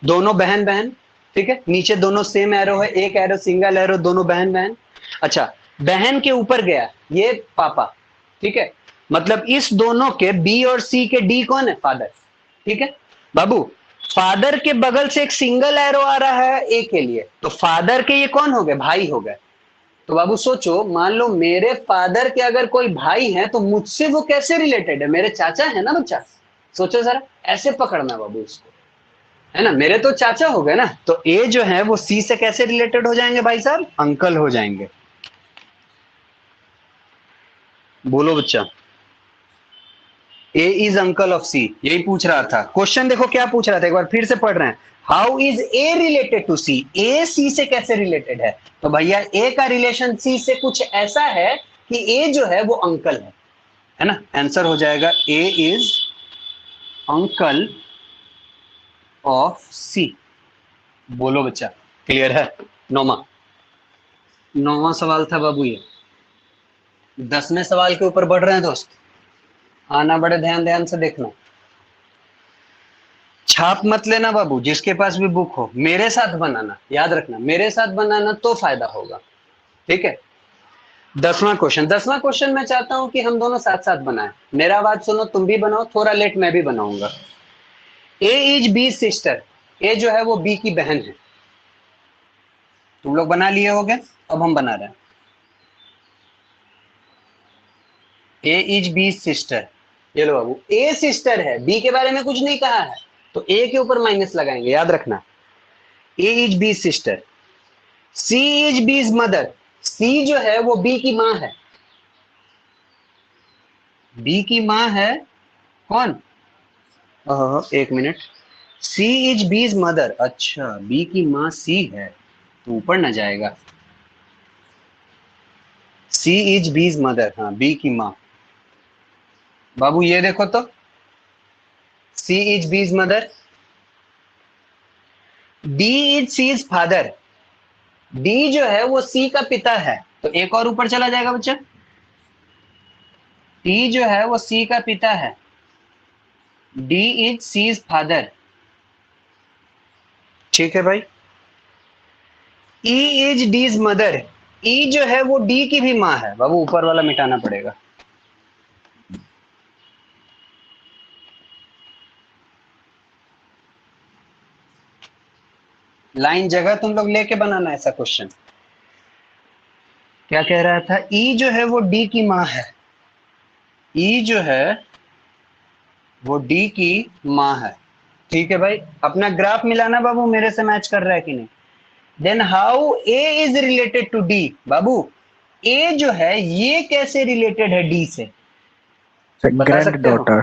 Speaker 1: दोनों बहन बहन, ठीक है, नीचे दोनों सेम एरो है, एक एरो सिंगल एरो, दोनों बहन बहन। अच्छा बहन के ऊपर गया ये पापा, ठीक है, मतलब इस दोनों के बी और सी के डी कौन है? फादर, ठीक है। बाबू फादर के बगल से एक सिंगल एरो आ रहा है ए के लिए, तो फादर के ये कौन हो गए? भाई हो गए। तो बाबू सोचो, मान लो मेरे फादर के अगर कोई भाई है तो मुझसे वो कैसे रिलेटेड है? मेरे चाचा है ना बच्चा। सोचो जरा, ऐसे पकड़ना बाबू इसको, है ना, मेरे तो चाचा हो गए ना। तो ए जो है वो सी से कैसे रिलेटेड हो जाएंगे भाई साहब? अंकल हो जाएंगे। बोलो बच्चा। ए इज अंकल ऑफ सी, यही पूछ रहा था क्वेश्चन। देखो क्या पूछ रहा था, एक बार फिर से पढ़ रहे हैं। How is A related to C? A C से कैसे रिलेटेड है? तो भैया ए का रिलेशन सी से कुछ ऐसा है कि ए जो है वो अंकल है ना। आंसर हो जाएगा ए इज अंकल ऑफ सी। बोलो बच्चा, क्लियर है? 9वां सवाल था बाबू ये। 10वें सवाल के ऊपर बढ़ रहे हैं दोस्त, आना बड़े ध्यान ध्यान से देखना। छाप मत लेना बाबू, जिसके पास भी बुक हो। मेरे साथ बनाना, याद रखना मेरे साथ बनाना तो फायदा होगा, ठीक है। 10वां क्वेश्चन, 10वां क्वेश्चन मैं चाहता हूं कि हम दोनों साथ साथ बनाएं। मेरा आवाज सुनो, तुम भी बनाओ, थोड़ा लेट मैं भी बनाऊंगा। ए इज बी सिस्टर। ए जो है वो बी की बहन है। तुम लोग बना लिए होगे, अब हम बना रहे हैं। ए इज बी सिस्टर, ये लो बाबू, ए सिस्टर है, बी के बारे में कुछ नहीं कहा है, तो ए के ऊपर माइनस लगाएंगे, याद रखना। A is B sister. C is B's mother. C जो है वो बी की माँ है। बी की माँ है कौन? एक minute. C is B's mother. अच्छा बी की माँ सी है तो ऊपर ना जाएगा। सी इज बीज मदर, हाँ बी की माँ। बाबू ये देखो तो, C is B's mother. D is C's father. D जो है वो सी का पिता है, तो एक और ऊपर चला जाएगा बच्चा। डी जो है वो सी का पिता है। डी इज सीज फादर, ठीक है भाई। E is Ds mother. ई जो है वो डी की भी माँ है। बाबू ऊपर वाला मिटाना पड़ेगा। लाइन जगह तुम लोग लेके बनाना ऐसा क्वेश्चन। क्या कह रहा था? ई जो है वो डी की माँ है। ई जो है वो डी की माँ है, ठीक है भाई। अपना ग्राफ मिलाना बाबू, मेरे से मैच कर रहा है कि नहीं। Then how A is related to D. बाबू ए जो है ये कैसे रिलेटेड है डी से? बता
Speaker 6: ग्रैंड
Speaker 1: सकते हो?
Speaker 6: डॉटर।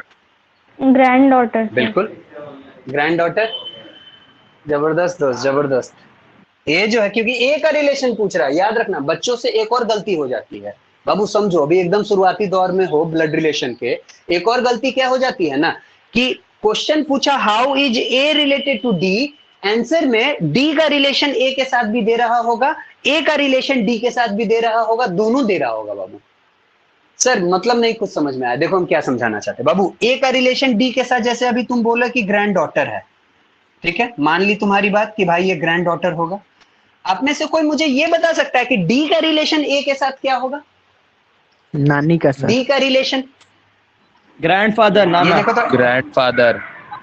Speaker 5: Grand daughter.
Speaker 1: बिल्कुल, ग्रैंड डॉटर। जबरदस्त दोस्त, जबरदस्त। ए जो है, क्योंकि ए का रिलेशन पूछ रहा है, याद रखना बच्चों से एक और गलती हो जाती है बाबू, समझो अभी एकदम शुरुआती दौर में हो ब्लड रिलेशन के। एक और गलती क्या हो जाती है ना, कि क्वेश्चन पूछा how is A related to D, answer में डी का रिलेशन ए के साथ भी दे रहा होगा, ए का रिलेशन डी के साथ भी दे रहा होगा, दोनों दे रहा होगा बाबू। सर मतलब नहीं कुछ समझ में आया। देखो हम क्या समझाना चाहते हैं बाबू, ए का रिलेशन डी के साथ, जैसे अभी तुम बोला कि ग्रैंड डॉटर है, ठीक है, मान ली तुम्हारी बात कि भाई ये ग्रैंड डॉटर होगा। आप में से कोई मुझे ये बता सकता है कि डी का रिलेशन ए के साथ क्या होगा?
Speaker 6: नानी का सर।
Speaker 1: डी का रिलेशन
Speaker 2: ग्रैंडफादर,
Speaker 1: ये
Speaker 2: नाना।
Speaker 1: देखो तो
Speaker 4: ग्रैंडफादर,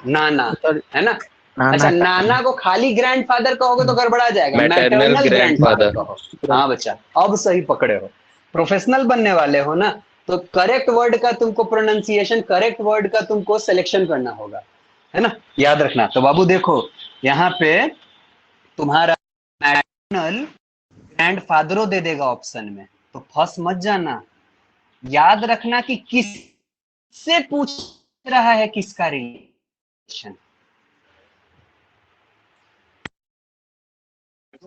Speaker 1: नाना,
Speaker 6: सर
Speaker 1: है ना?
Speaker 6: नाना
Speaker 1: अच्छा,
Speaker 6: का।
Speaker 1: नाना को खाली ग्रैंडफादर कहोगे तो गड़बड़ा जाएगा,
Speaker 4: मैटरनल
Speaker 1: मैटरनल
Speaker 4: ग्रैंडफादर।
Speaker 1: ग्रैंडफादर कहो। हाँ बच्चा, अब सही पकड़े हो। प्रोफेशनल बनने वाले हो ना, तो करेक्ट वर्ड का तुमको प्रोनाउंसिएशन, करेक्ट वर्ड का तुमको सिलेक्शन करना होगा, है ना, याद रखना। तो बाबू देखो यहाँ पे तुम्हारा मैटरनल ग्रैंडफादरो दे देगा ऑप्शन में, तो फंस मत जाना। याद रखना कि किससे पूछ रहा है, किसका रिलेशन,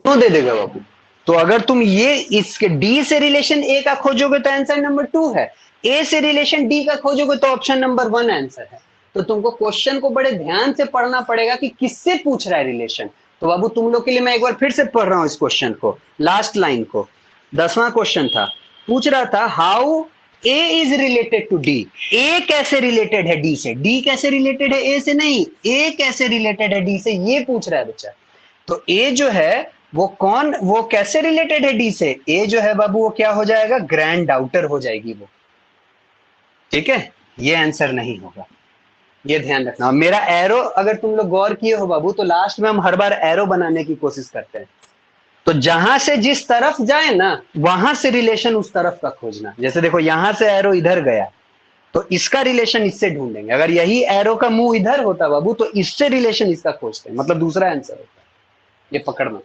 Speaker 1: तो दे देगा बाबू। तो अगर तुम ये इसके डी से रिलेशन ए का खोजोगे तो आंसर नंबर 2 है, ए से रिलेशन डी का खोजोगे तो ऑप्शन नंबर 1 आंसर है। तो तुमको क्वेश्चन को बड़े ध्यान से पढ़ना पड़ेगा कि किससे पूछ रहा है रिलेशन। तो बाबू तुम लोग के लिए मैं एक बार फिर से पढ़ रहा हूं इस क्वेश्चन को, लास्ट लाइन को। 10वां क्वेश्चन था, पूछ रहा था how A is related to D. A कैसे रिलेटेड है डी से, डी कैसे रिलेटेड है ए से नहीं, ए कैसे रिलेटेड है डी से, ये पूछ रहा है बच्चा। तो ए जो है वो कैसे रिलेटेड है डी से? ए जो है बाबू वो क्या हो जाएगा, ग्रैंड डाउटर हो जाएगी वो, ठीक है। ये आंसर नहीं होगा, ये ध्यान रखना। मेरा एरो अगर तुम लोग गौर किए हो बाबू, तो लास्ट में हम हर बार एरो बनाने की कोशिश करते हैं। तो जहां से जिस तरफ जाए ना, वहां से रिलेशन उस तरफ का खोजना। जैसे देखो यहां से एरो इधर गया, तो इसका रिलेशन इससे ढूंढेंगे। अगर यही एरो का मुंह इधर होता बाबू, तो इससे रिलेशन इसका खोजते हैं, मतलब दूसरा आंसर होता है। ये पकड़ना।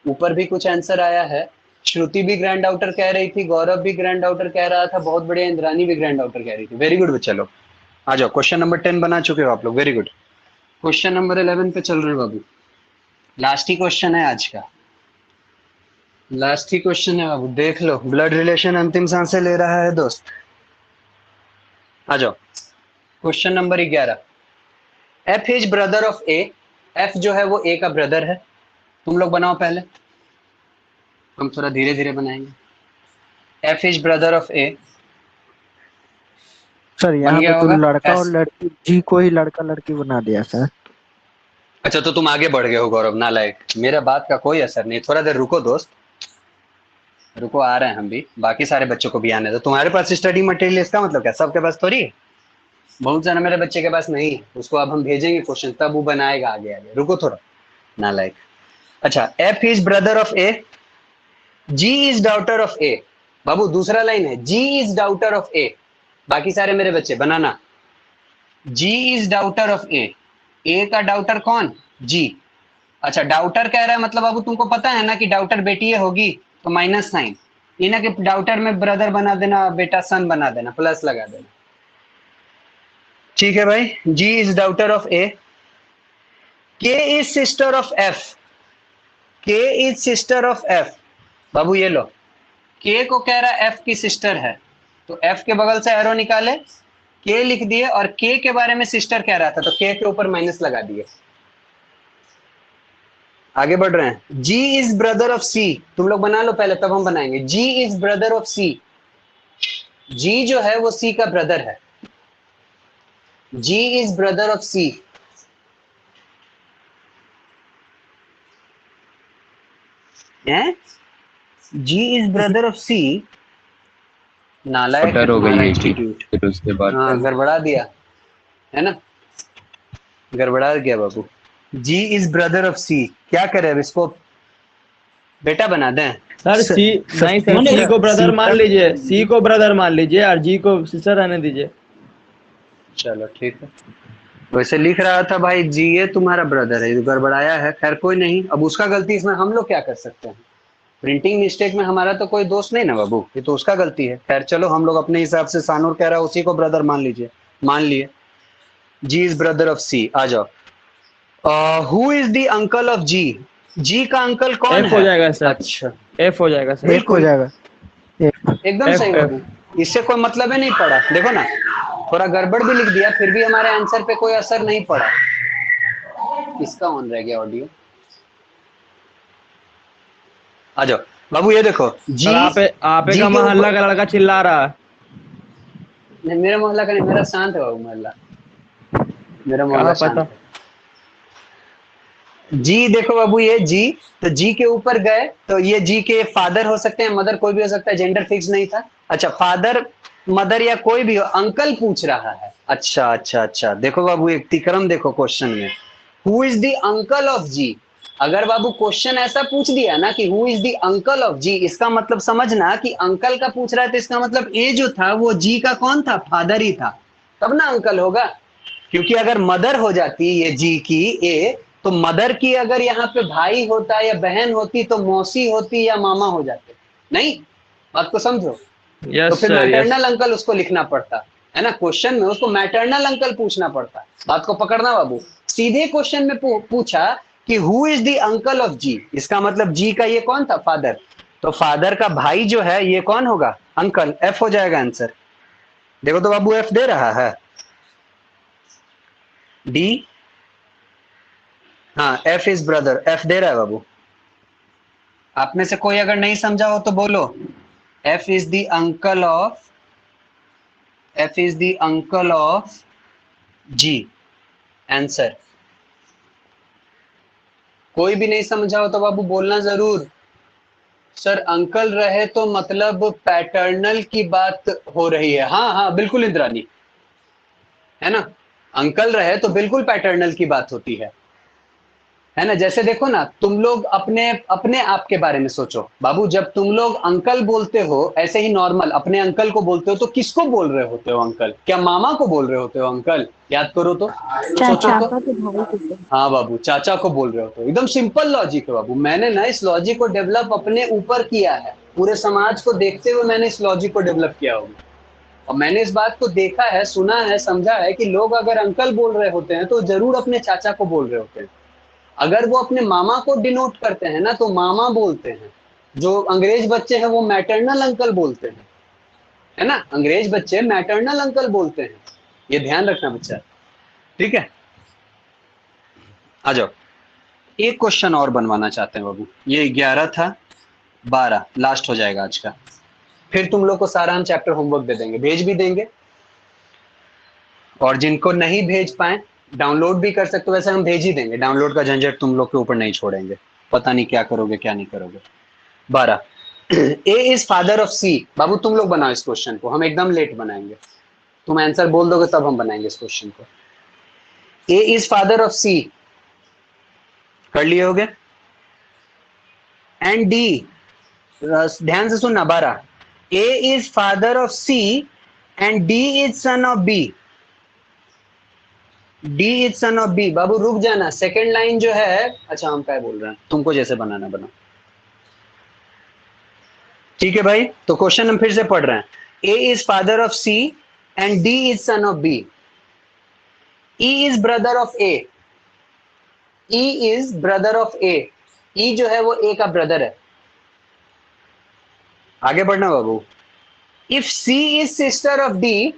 Speaker 1: ऊपर भी कुछ आंसर आया है, श्रुति भी ग्रैंड आउटर कह रही थी, गौरव भी ग्रैंड आउटर कह रहा था, बहुत बढ़िया, इंद्रानी भी ग्रैंड आउटर कह रही थी। वेरी गुड बच्चा लोग, आ जाओ। क्वेश्चन नंबर 10 बना चुके हो आप लोग, वेरी गुड। क्वेश्चन नंबर 11 पे चल रहे बाबू, लास्ट ही क्वेश्चन है आज का, लास्ट ही क्वेश्चन है बाबू, देख लो। ब्लड रिलेशन अंतिम सांसें ले रहा है दोस्त। आ जाओ, question number 11। F is brother of A. F जो है वो ए का ब्रदर है। तुम लोग बनाओ पहले, हम थोड़ा धीरे धीरे बनाएंगे। F is brother of A.
Speaker 6: Sir यहाँ
Speaker 1: गया
Speaker 6: पे तो
Speaker 1: होगा?
Speaker 6: लड़का और लड़की, जी को ही लड़का लड़की बना दिया सर।
Speaker 1: अच्छा, तो तुम आगे बढ़ गए हो गौरव, नालायक। मेरा बात का कोई असर नहीं, थोड़ा देर रुको दोस्त, रुको, आ रहे हैं हम भी। बाकी सारे बच्चों को भी आने दो। तुम्हारे पास स्टडी मटेरियल, इसका मतलब क्या सबके पास थोड़ी है? बहुत सारा मेरे बच्चे के पास नहीं है, उसको अब हम भेजेंगे क्वेश्चन, तब वो बनाएगा आगे आगे। रुको थोड़ा, नालायक। अच्छा, F is brother of A, G is daughter of A. बाबू दूसरा लाइन है, G is daughter of A. बाकी सारे मेरे बच्चे बनाना, G is daughter of A. A का डॉटर कौन? जी। अच्छा, डॉटर कह रहा है, मतलब बाबू तुमको पता है ना कि डॉटर बेटी होगी, तो माइनस साइन। ये ना कि डॉटर में ब्रदर बना देना, बेटा सन बना देना, प्लस लगा देना। ठीक है भाई, जी इज डॉटर ऑफ ए। के इज सिस्टर ऑफ एफ। के इज सिस्टर ऑफ एफ। बाबू ये लो, के को कह रहा है एफ की सिस्टर है, तो एफ के बगल से एरो निकाले, के लिख दिए, और के के बारे में सिस्टर कह रहा था, तो के के ऊपर माइनस लगा दिए। आगे बढ़ रहे हैं। G is brother of C. तुम लोग बना लो पहले, तब हम बनाएंगे। G is brother of C. G जो है वो सी का ब्रदर है। G is brother of C. G is brother of C. नालायक है
Speaker 4: हो गई
Speaker 1: तुम्हारा
Speaker 4: है
Speaker 1: इंस्टीट्यूट।
Speaker 4: फिर उसके बाद
Speaker 1: हाँ, गड़बड़ा दिया है ना, गड़बड़ा गया बाबू। जी इज ब्रदर ऑफ सी, क्या करे अब इसको, बेटा बना दें?
Speaker 2: सर सी नहीं सर, सी को ब्रदर मान लीजिए, सी को ब्रदर मान लीजिए और जी को सिस्टर रहने दीजिए।
Speaker 1: चलो ठीक है, वैसे लिख रहा था भाई जी ये तुम्हारा ब्रदर है, गड़बड़ाया है। खैर कोई नहीं, अब उसका गलती, इसमें हम लोग क्या कर सकते हैं? प्रिंटिंग मिस्टेक में हमारा तो कोई दोष नहीं ना बाबू, ये तो उसका गलती है। खैर चलो, हम लोग अपने हिसाब से, सानूर कह रहा है उसी को ब्रदर मान लीजिए, मान लिए। G is brother of C. आ जाओ। Who is the uncle of G. G का अंकल कौन है?
Speaker 2: एफ हो जाएगा सर।
Speaker 1: अच्छा,
Speaker 2: एफ हो जाएगा सर।
Speaker 6: एक हो जाएगा।
Speaker 1: एकदम सही बाबू, इससे कोई मतलब ही नहीं पड़ा। देखो ना, थोड़ा गड़बड़ भी लिख दिया, फिर भी हमारे आंसर पे कोई असर नहीं पड़ा। किसका ऑन रह गया ऑडियो? आ जाओ बाबू, ये देखो जी।
Speaker 2: आपे का मोहल्ला का लड़का चिल्ला रहा है।
Speaker 1: नहीं, मेरा मोहल्ला का नहीं, मेरा शांत है बाबू मोहल्ला, मेरा मोहल्ला
Speaker 2: कहाँ
Speaker 1: शांत
Speaker 2: पता।
Speaker 1: है। जी देखो बाबू, ये जी, तो जी के ऊपर गए तो ये जी के फादर हो सकते हैं, मदर कोई भी हो सकता है, जेंडर फिक्स नहीं था। अच्छा, फादर मदर या कोई भी हो, अंकल पूछ रहा है। अच्छा अच्छा अच्छा, देखो बाबू एक तिक्रम देखो क्वेश्चन में, who is the uncle of G. अगर बाबू क्वेश्चन ऐसा पूछ दिया ना कि who is the uncle of G, इसका मतलब समझना कि अंकल का पूछ रहा है, तो इसका मतलब ए जो था वो जी का कौन था, फादर ही था, तब ना अंकल होगा। क्योंकि अगर मदर हो जाती ये जी की ए, तो मदर की अगर यहाँ पे भाई होता या बहन होती तो मौसी होती या मामा हो जाते। नहीं, बात को समझो। तो
Speaker 2: यस
Speaker 1: फिर
Speaker 2: सर, यस।
Speaker 1: मैटरनल अंकल उसको लिखना पड़ता है ना, क्वेश्चन में उसको मैटरनल अंकल पूछना पड़ता। बात को पकड़ना बाबू, सीधे क्वेश्चन में पूछा कि who is the uncle of G, इसका मतलब जी का ये कौन था, फादर। तो फादर का भाई जो है ये कौन होगा, अंकल, एफ हो जाएगा आंसर। देखो तो बाबू एफ दे रहा है, डी, हाँ एफ इज ब्रदर, एफ दे रहा है बाबू। आप में से कोई अगर नहीं समझा हो तो बोलो, F is the uncle of, F is the uncle of G, answer. कोई भी नहीं समझा हो तो बाबू बोलना जरूर। सर अंकल रहे तो मतलब पैटर्नल की बात हो रही है, हाँ हाँ बिल्कुल इंद्रानी, है ना, अंकल रहे तो बिल्कुल पैटर्नल की बात होती है ना। जैसे देखो ना, तुम लोग अपने अपने आप के बारे में सोचो बाबू, जब तुम लोग अंकल बोलते हो, ऐसे ही नॉर्मल अपने अंकल को बोलते हो तो किसको बोल रहे होते हो अंकल, क्या मामा को बोल रहे होते हो अंकल, याद करो तो, सोचो
Speaker 5: चाचा।
Speaker 1: तो।
Speaker 3: पापा के भाई को बोल।
Speaker 1: हाँ बाबू, चाचा को बोल रहे होते हो, एकदम सिंपल लॉजिक है बाबू। मैंने ना इस लॉजिक को डेवलप अपने ऊपर किया है, पूरे समाज को देखते हुए मैंने इस लॉजिक को डेवलप किया होगा। और मैंने इस बात को देखा है, सुना है, समझा है कि लोग अगर अंकल बोल रहे होते हैं तो जरूर अपने चाचा को बोल रहे होते हैं। अगर वो अपने मामा को डिनोट करते हैं ना तो मामा बोलते हैं। जो अंग्रेज बच्चे हैं वो मैटरनल अंकल बोलते हैं, है ना, अंग्रेज बच्चे मैटरनल अंकल बोलते हैं, ये ध्यान रखना बच्चा, ठीक है। आ जाओ, एक क्वेश्चन और बनवाना चाहते हैं बाबू, ये 11 था, 12 लास्ट हो जाएगा आज का, फिर तुम लोग को सारा हम चैप्टर होमवर्क दे देंगे, भेज भी देंगे। और जिनको नहीं भेज पाए डाउनलोड भी कर सकते हो, वैसे हम भेज ही देंगे, डाउनलोड का झंझट तुम लोग के ऊपर नहीं छोड़ेंगे, पता नहीं क्या करोगे क्या नहीं करोगे। 12, ए इज फादर ऑफ सी। बाबू तुम लोग बनाओ इस क्वेश्चन को, हम एकदम लेट बनाएंगे, तुम आंसर बोल दोगे तब हम बनाएंगे इस क्वेश्चन को। A is father of C, कर लिए होगे। एंड डी, ध्यान से सुनना, 12, A is father of C and D is son of B, D is son of B. बाबू रुक जाना, सेकेंड लाइन जो है, अच्छा हम क्या बोल रहे हैं, तुमको जैसे बनाना बनाओ, ठीक है भाई। तो क्वेश्चन हम फिर से पढ़ रहे हैं, A is father of C and D is son of B, E is brother of A, E is brother of A, E जो है वो ए का ब्रदर है। आगे बढ़ना बाबू, if C is sister of D,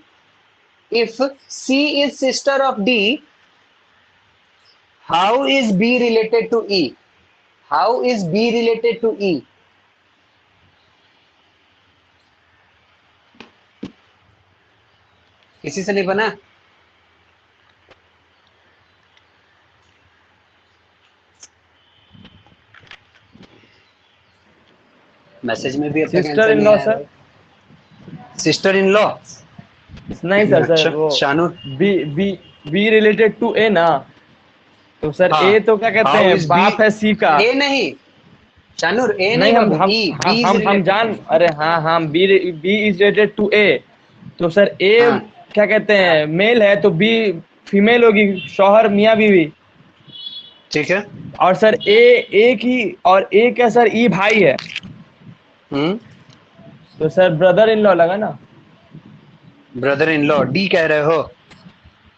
Speaker 1: if C is sister of D, how is B related to E? How is B related to E? किसी से नहीं बना? मैसेज में भी अब तक
Speaker 2: सिस्टर
Speaker 1: आंसर
Speaker 2: इन
Speaker 1: नहीं
Speaker 2: लॉ
Speaker 1: आया
Speaker 2: सर।
Speaker 1: भाई। सिस्टर इन लॉ
Speaker 2: नहीं सर,
Speaker 1: अच्छा,
Speaker 2: सर वो
Speaker 1: Shanu,
Speaker 2: B B B related to A ना, तो सर
Speaker 1: हाँ,
Speaker 2: ए तो क्या कहते
Speaker 1: हाउ
Speaker 2: हैं,
Speaker 1: इज
Speaker 2: बाप है सी का।
Speaker 1: ए नहीं शानूर, ए नहीं
Speaker 2: नहीं, हम
Speaker 1: बाबू,
Speaker 2: हम
Speaker 1: ई,
Speaker 2: हम
Speaker 1: बी इज
Speaker 2: हम हम
Speaker 1: रिलेटेड।
Speaker 2: जान, अरे हाँ हाँ, B B is related to A, तो सर ए
Speaker 1: हाँ,
Speaker 2: क्या कहते हैं, मेल है, तो बी फीमेल होगी, शौहर मियाँ बीवी।
Speaker 1: ठीक है।
Speaker 2: और सर ए की, और ए क्या सर, ई भाई है, तो सर ब्रदर इन लॉ लगा ना।
Speaker 1: ब्रदर इन लॉ, डी कह रहे हो,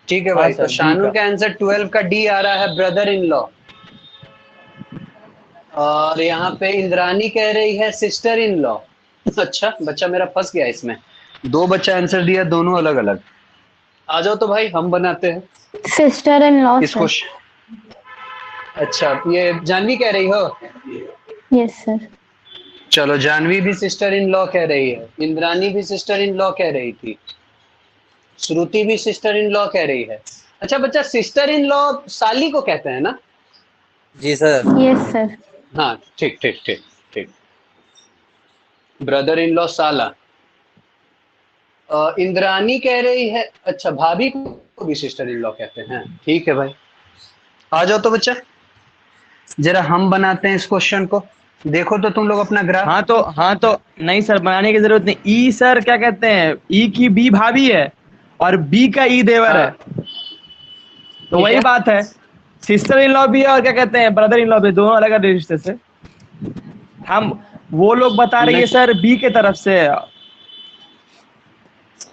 Speaker 1: ठीक है
Speaker 2: हाँ
Speaker 1: भाई।
Speaker 2: सर,
Speaker 1: तो
Speaker 2: डी
Speaker 1: शानूर
Speaker 2: का।
Speaker 1: का आंसर 12 का डी आ रहा है, ब्रदर इन लॉ। और यहाँ पे इंद्रानी कह रही है सिस्टर इन लॉ। अच्छा, बच्चा मेरा फंस गया इसमें, दो बच्चा आंसर दिया, दोनों अलग अलग। आ जाओ तो भाई हम बनाते हैं
Speaker 5: सिस्टर इन लॉ
Speaker 1: इसको।
Speaker 5: सर।
Speaker 1: अच्छा, ये जानवी कह रही हो?
Speaker 5: Yes sir.
Speaker 1: चलो, जानवी भी सिस्टर इन लॉ कह रही है, इंद्रानी भी सिस्टर इन लॉ कह रही थी। श्रुति भी सिस्टर इन लॉ कह रही है। अच्छा बच्चा, सिस्टर इन लॉ साली को कहते हैं ना?
Speaker 7: जी सर।
Speaker 5: Yes, sir.
Speaker 1: हाँ ठीक ठीक ठीक ठीक। ब्रदर इन लॉ साला। इंद्रानी कह रही है, अच्छा भाभी को भी सिस्टर इन लॉ कहते हैं। ठीक है भाई, आ जाओ तो बच्चा, जरा हम बनाते हैं इस क्वेश्चन को। देखो तो तुम लोग अपना ग्राफ।
Speaker 2: हाँ तो नहीं सर, बनाने की जरूरत नहीं। ई सर क्या कहते हैं, ई की बी भाभी है और बी का ई देवर है, तो वही बात है। सिस्टर इन लॉ भी है और क्या कहते हैं ब्रदर इन लॉ भी, दोनों अलग अलग रिश्ते से। हम वो लोग बता रही है सर बी के तरफ से।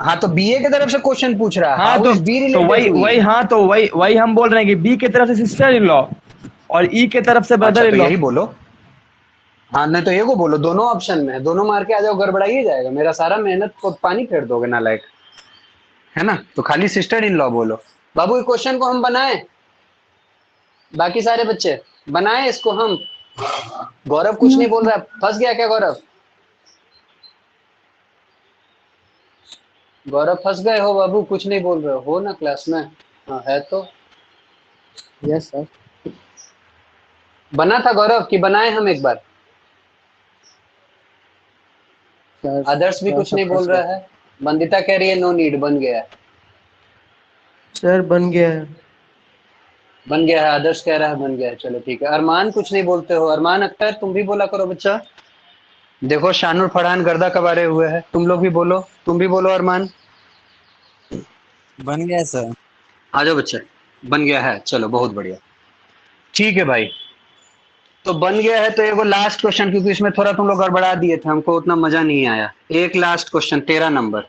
Speaker 1: हाँ तो बीए की तरफ से क्वेश्चन पूछ रहा है।
Speaker 2: हाँ तो वही हम बोल रहे हैं कि बी की तरफ से सिस्टर इन लॉ और ई के तरफ से ब्रदर इन लॉ।
Speaker 1: यही बोलो। हाँ नहीं तो ये को बोलो, दोनों ऑप्शन में दोनों मार के आ जाओ, गड़बड़ाइए जाएगा, मेरा सारा मेहनत को पानी फेर दोगे नालायक, है ना? तो खाली सिस्टर इन लॉ बोलो। बाबू इस क्वेश्चन को हम बनाएं, बाकी सारे बच्चे बनाएं इसको हम। गौरव कुछ नहीं बोल रहा, फंस गया क्या गौरव? गौरव फंस गए हो बाबू, कुछ नहीं बोल रहे हो ना क्लास में? हाँ है तो।
Speaker 6: Yes sir.
Speaker 1: बना था गौरव कि बनाए हम एक बार? आदर्श भी कुछ नहीं बोल रहा है। बंदिता कह रही है नो नीड, बन गया है
Speaker 6: सर। बन गया है।
Speaker 1: बन गया है। आदर्श कह रहा है बन गया है, चलो ठीक है। अरमान कुछ नहीं बोलते हो। अरमान अख्तर तुम भी बोला करो बच्चा। देखो शानुर फरहान गर्दा कबारे हुए हैं, तुम लोग भी बोलो, तुम भी बोलो अरमान।
Speaker 7: बन गया सर।
Speaker 1: आ जाओ बच्चे, बन गया है, चलो बहुत बढ़िया। ठीक है भाई, तो बन गया है। तो एगो लास्ट क्वेश्चन, क्योंकि इसमें थोड़ा तुम लोग गड़बड़ा दिए थे, हमको उतना मजा नहीं आया। एक लास्ट क्वेश्चन 13 नंबर,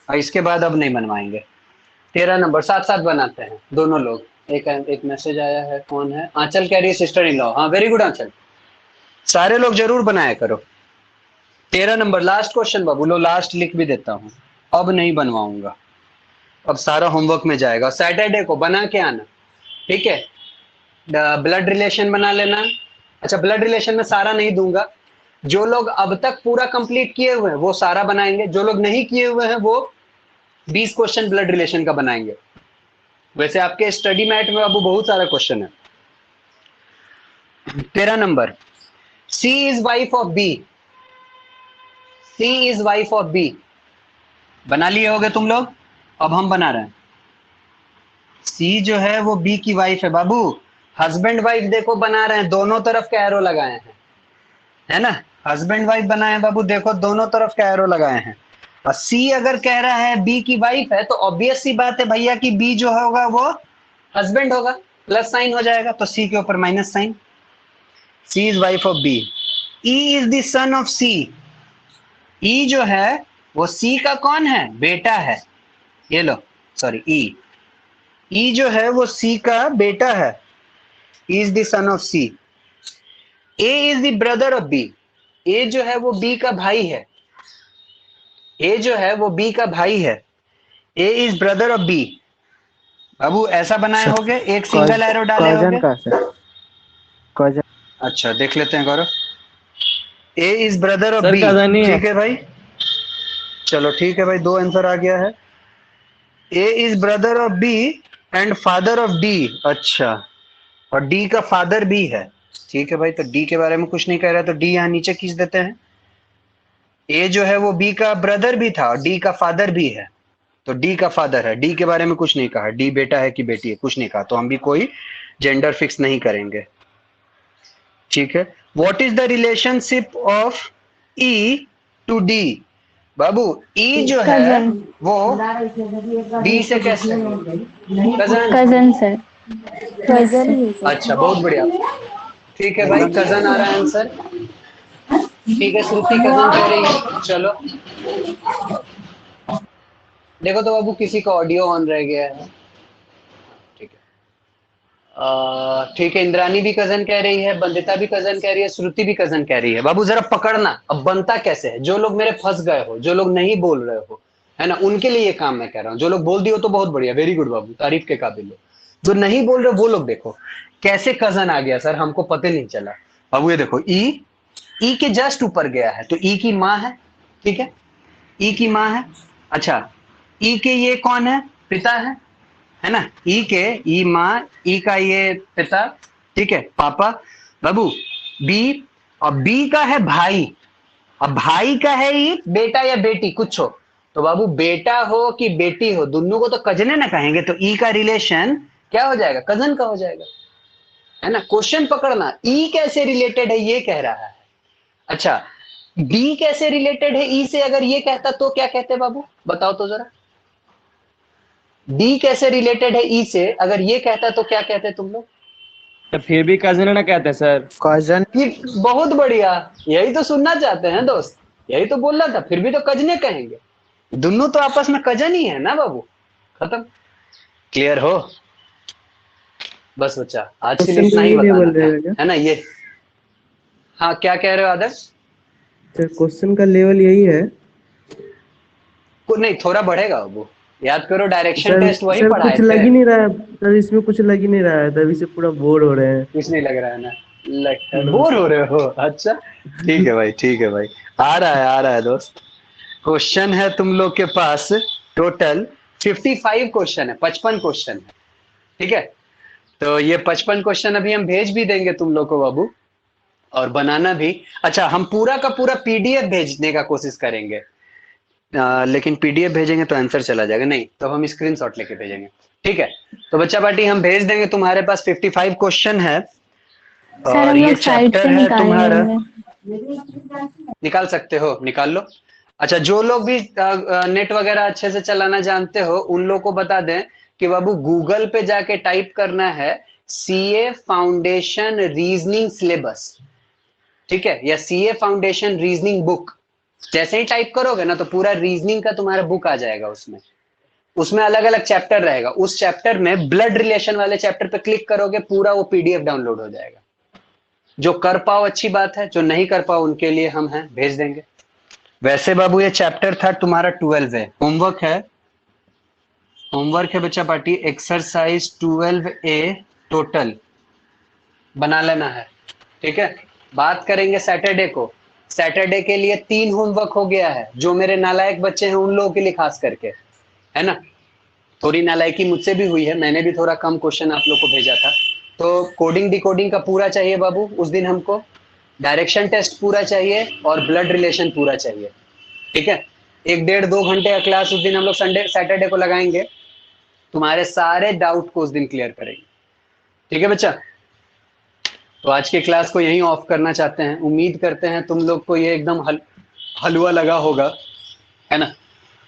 Speaker 1: और इसके बाद अब नहीं बनवाएंगे। 13 नंबर साथ साथ बनाते हैं दोनों लोग। एक मैसेज आया है, कौन है? आंचल कह रही है सिस्टर इन लॉ। हाँ वेरी गुड आंचल, सारे लोग जरूर बनाया करो। 13 नंबर लास्ट क्वेश्चन बाबू लो, लास्ट लिख भी देता हूँ, अब नहीं बनवाऊंगा, अब सारा होमवर्क में जाएगा। सैटरडे को बना के आना, ठीक है? ब्लड रिलेशन बना लेना। अच्छा ब्लड रिलेशन में सारा नहीं दूंगा, जो लोग अब तक पूरा कंप्लीट किए हुए हैं वो सारा बनाएंगे, जो लोग नहीं किए हुए हैं वो 20 क्वेश्चन ब्लड रिलेशन का बनाएंगे। वैसे आपके स्टडी मैट में बाबू बहुत सारा क्वेश्चन है। 13 number, C is wife of B. C is wife of B, बना लिए होगे तुम लोग? अब हम बना रहे हैं। सी जो है वो बी की वाइफ है बाबू। हस्बैंड वाइफ देखो बना रहे हैं, दोनों तरफ का एरो लगाए हैं, है ना? हस्बैंड वाइफ बनाए हैं बाबू, देखो दोनों तरफ का एरो लगाए हैं। और सी अगर कह रहा है बी की वाइफ है, तो ऑब्वियस सी बात है भैया कि बी जो होगा वो हस्बैंड होगा, प्लस साइन हो जाएगा, तो सी के ऊपर minus sign. C is wife of B. E is the son of C. E जो है वो सी का कौन है? बेटा है। ये लो, सॉरी ई। ई जो है वो सी का बेटा है। He is the son of C. A is the brother of B. A जो है वो B का भाई है। A जो है वो B का भाई है। A is brother of B. बाबू ऐसा बनाए होगे, एक सिंगल एरो डाले होगे।
Speaker 6: कजन।
Speaker 1: अच्छा देख लेते हैं गौरव। A is brother of B. ठीक है भाई, चलो ठीक है भाई, दो आंसर आ गया है। A is brother of B and father of D. अच्छा, और डी का फादर भी है। ठीक है भाई, तो डी के बारे में कुछ नहीं कह रहा, तो डी यहाँ नीचे खींच देते हैं। ए जो है वो बी का ब्रदर भी था और डी का फादर भी है, तो डी का फादर है। डी के बारे में कुछ नहीं कहा, डी बेटा है कि बेटी है कुछ नहीं कहा, तो हम भी कोई जेंडर फिक्स नहीं करेंगे। ठीक है, what is the relationship of E to D? बाबू ई जो है वो डी से कैसे?
Speaker 5: Cousin sir.
Speaker 1: अच्छा बहुत बढ़िया, ठीक है भाई, कजन आ रहा है आंसर। ठीक है, श्रुति कजन कह रही है। चलो देखो तो बाबू किसी का ऑडियो ऑन रह गया है। ठीक है, ठीक है, इंद्रानी भी कजन कह रही है, बंदिता भी कजन कह रही है, श्रुति भी कजन कह रही है। बाबू जरा पकड़ना, अब बनता कैसे है? जो लोग मेरे फंस गए हो, जो लोग नहीं बोल रहे हो, है ना, उनके लिए ये काम मैं कह रहा हूँ। जो लोग बोल दिए हो तो बहुत बढ़िया, वेरी गुड बाबू, तारीफ के काबिल हो। जो नहीं बोल रहे वो लोग देखो कैसे कजन आ गया सर, हमको पता नहीं चला। बाबू ये देखो, ई के जस्ट ऊपर गया है, तो ई की माँ है। ठीक है, ई की माँ है। अच्छा ई के ये कौन है? पिता है ना? ई के, ई माँ, ई का ये पिता, ठीक है, पापा बाबू। बी, और बी का है भाई, अब भाई का है ई बेटा या बेटी कुछ हो, तो बाबू बेटा हो कि बेटी हो दोनों को तो कजने ना कहेंगे, तो ई का रिलेशन क्या हो जाएगा? कजन का हो जाएगा, है ना? क्वेश्चन पकड़ना, ई कैसे रिलेटेड है ये कह रहा है। अच्छा, बी कैसे रिलेटेड है ई से? अगर ये कहता तो क्या कहते बाबू, बताओ तो जरा। डी कैसे रिलेटेड है ई से? अगर ये कहता तो क्या कहते तुम लोग?
Speaker 2: तो फिर भी कजन ना कहते हैं सर।
Speaker 6: कजन।
Speaker 1: ये बहुत बढ़िया, यही तो सुनना चाहते हैं दोस्त, यही तो बोल रहा था, फिर भी तो कजने कहेंगे, दोनों तो आपस में कजन ही है ना बाबू। खत्म, क्लियर हो? बस बच्चा, आज के लिए इतना ही बताना है ना ये। हाँ, क्या कह रहे हो आदर्श?
Speaker 6: क्वेश्चन का लेवल यही है।
Speaker 1: नहीं, थोड़ा बढ़ेगा बाबू, याद करो डायरेक्शन
Speaker 6: सर,
Speaker 1: टेस्ट वही
Speaker 6: सर
Speaker 1: पढ़ाए
Speaker 6: कुछ लग ही
Speaker 1: थे।
Speaker 6: नहीं रहा है सर, इसमें कुछ लग ही नहीं रहा है, तभी से पूरा बोर हो रहे हैं।
Speaker 1: कुछ नहीं लग रहा है ना? बोर हो रहे हो? अच्छा, ठीक है भाई, ठीक है भाई, आ रहा है दोस्त। क्वेश्चन है तुम लोग के पास टोटल 55 क्वेश्चन है, 55 क्वेश्चन है, ठीक है? तो ये 55 क्वेश्चन अभी हम भेज भी देंगे तुम लोग को बाबू, और बनाना भी। अच्छा, हम पूरा का पूरा पीडीएफ भेजने का कोशिश करेंगे, लेकिन पीडीएफ भेजेंगे तो आंसर चला जाएगा, नहीं तो हम स्क्रीनशॉट लेके भेजेंगे, ठीक है? तो बच्चा पार्टी हम भेज देंगे, तुम्हारे पास 55 क्वेश्चन है,
Speaker 5: सर
Speaker 1: और
Speaker 5: हम
Speaker 1: ये
Speaker 5: लोग साइड
Speaker 1: चैप्टर
Speaker 5: से
Speaker 1: है
Speaker 5: निकाल
Speaker 1: तुम्हारा।
Speaker 5: लेंगे।
Speaker 1: निकाल सकते हो, निकाल लो। अच्छा, जो लोग भी नेट वगैरह अच्छे से चलाना जानते हो उन लोग को बता दें कि बाबू गूगल पे जाके टाइप करना है सीए फाउंडेशन रीजनिंग सिलेबस, ठीक है, या सीए फाउंडेशन रीजनिंग बुक। जैसे ही टाइप करोगे ना तो पूरा रीजनिंग का तुम्हारा बुक आ जाएगा, उसमें अलग अलग चैप्टर रहेगा, उस चैप्टर में ब्लड रिलेशन वाले चैप्टर पे क्लिक करोगे, पूरा वो पीडीएफ डाउनलोड हो जाएगा। जो कर पाओ अच्छी बात है, जो नहीं कर पाओ उनके लिए हम हैं, भेज देंगे। वैसे बाबू ये चैप्टर था तुम्हारा 12 है, होमवर्क है बच्चा पार्टी, एक्सरसाइज 12A टोटल बना लेना है, ठीक है? बात करेंगे सैटरडे को, सैटरडे के लिए 3 होमवर्क हो गया है, जो मेरे नालायक बच्चे हैं उन लोगों के लिए खास करके, है ना? थोड़ी नालायकी मुझसे भी हुई है, मैंने भी थोड़ा कम क्वेश्चन आप लोग को भेजा था। तो कोडिंग डिकोडिंग का पूरा चाहिए बाबू उस दिन हमको, डायरेक्शन टेस्ट पूरा चाहिए, और ब्लड रिलेशन पूरा चाहिए, ठीक है? 1-1.5-2 घंटे का क्लास उस दिन हम लोग सैटरडे को लगाएंगे, तुम्हारे सारे डाउट को उस दिन क्लियर करेंगे, ठीक है बच्चा? तो आज के क्लास को यहीं ऑफ करना चाहते हैं, उम्मीद करते हैं तुम लोग को ये एकदम हलवा लगा होगा, है ना?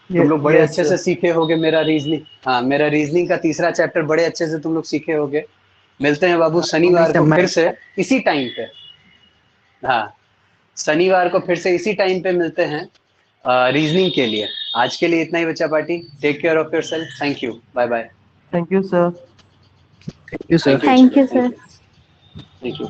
Speaker 1: तुम लोग बड़े अच्छे से सीखे होगे मेरा रीजनिंग, हाँ मेरा रीजनिंग का तीसरा चैप्टर बड़े अच्छे से तुम लोग सीखे होगे। मिलते हैं बाबू शनिवार को फिर से इसी टाइम पे, हाँ शनिवार को फिर से इसी टाइम पे मिलते हैं रीजनिंग के लिए। आज के लिए इतना ही बच्चा party, take care of yourself, thank you, bye bye.
Speaker 6: Thank you sir.
Speaker 5: Thank you sir.
Speaker 1: Thank you.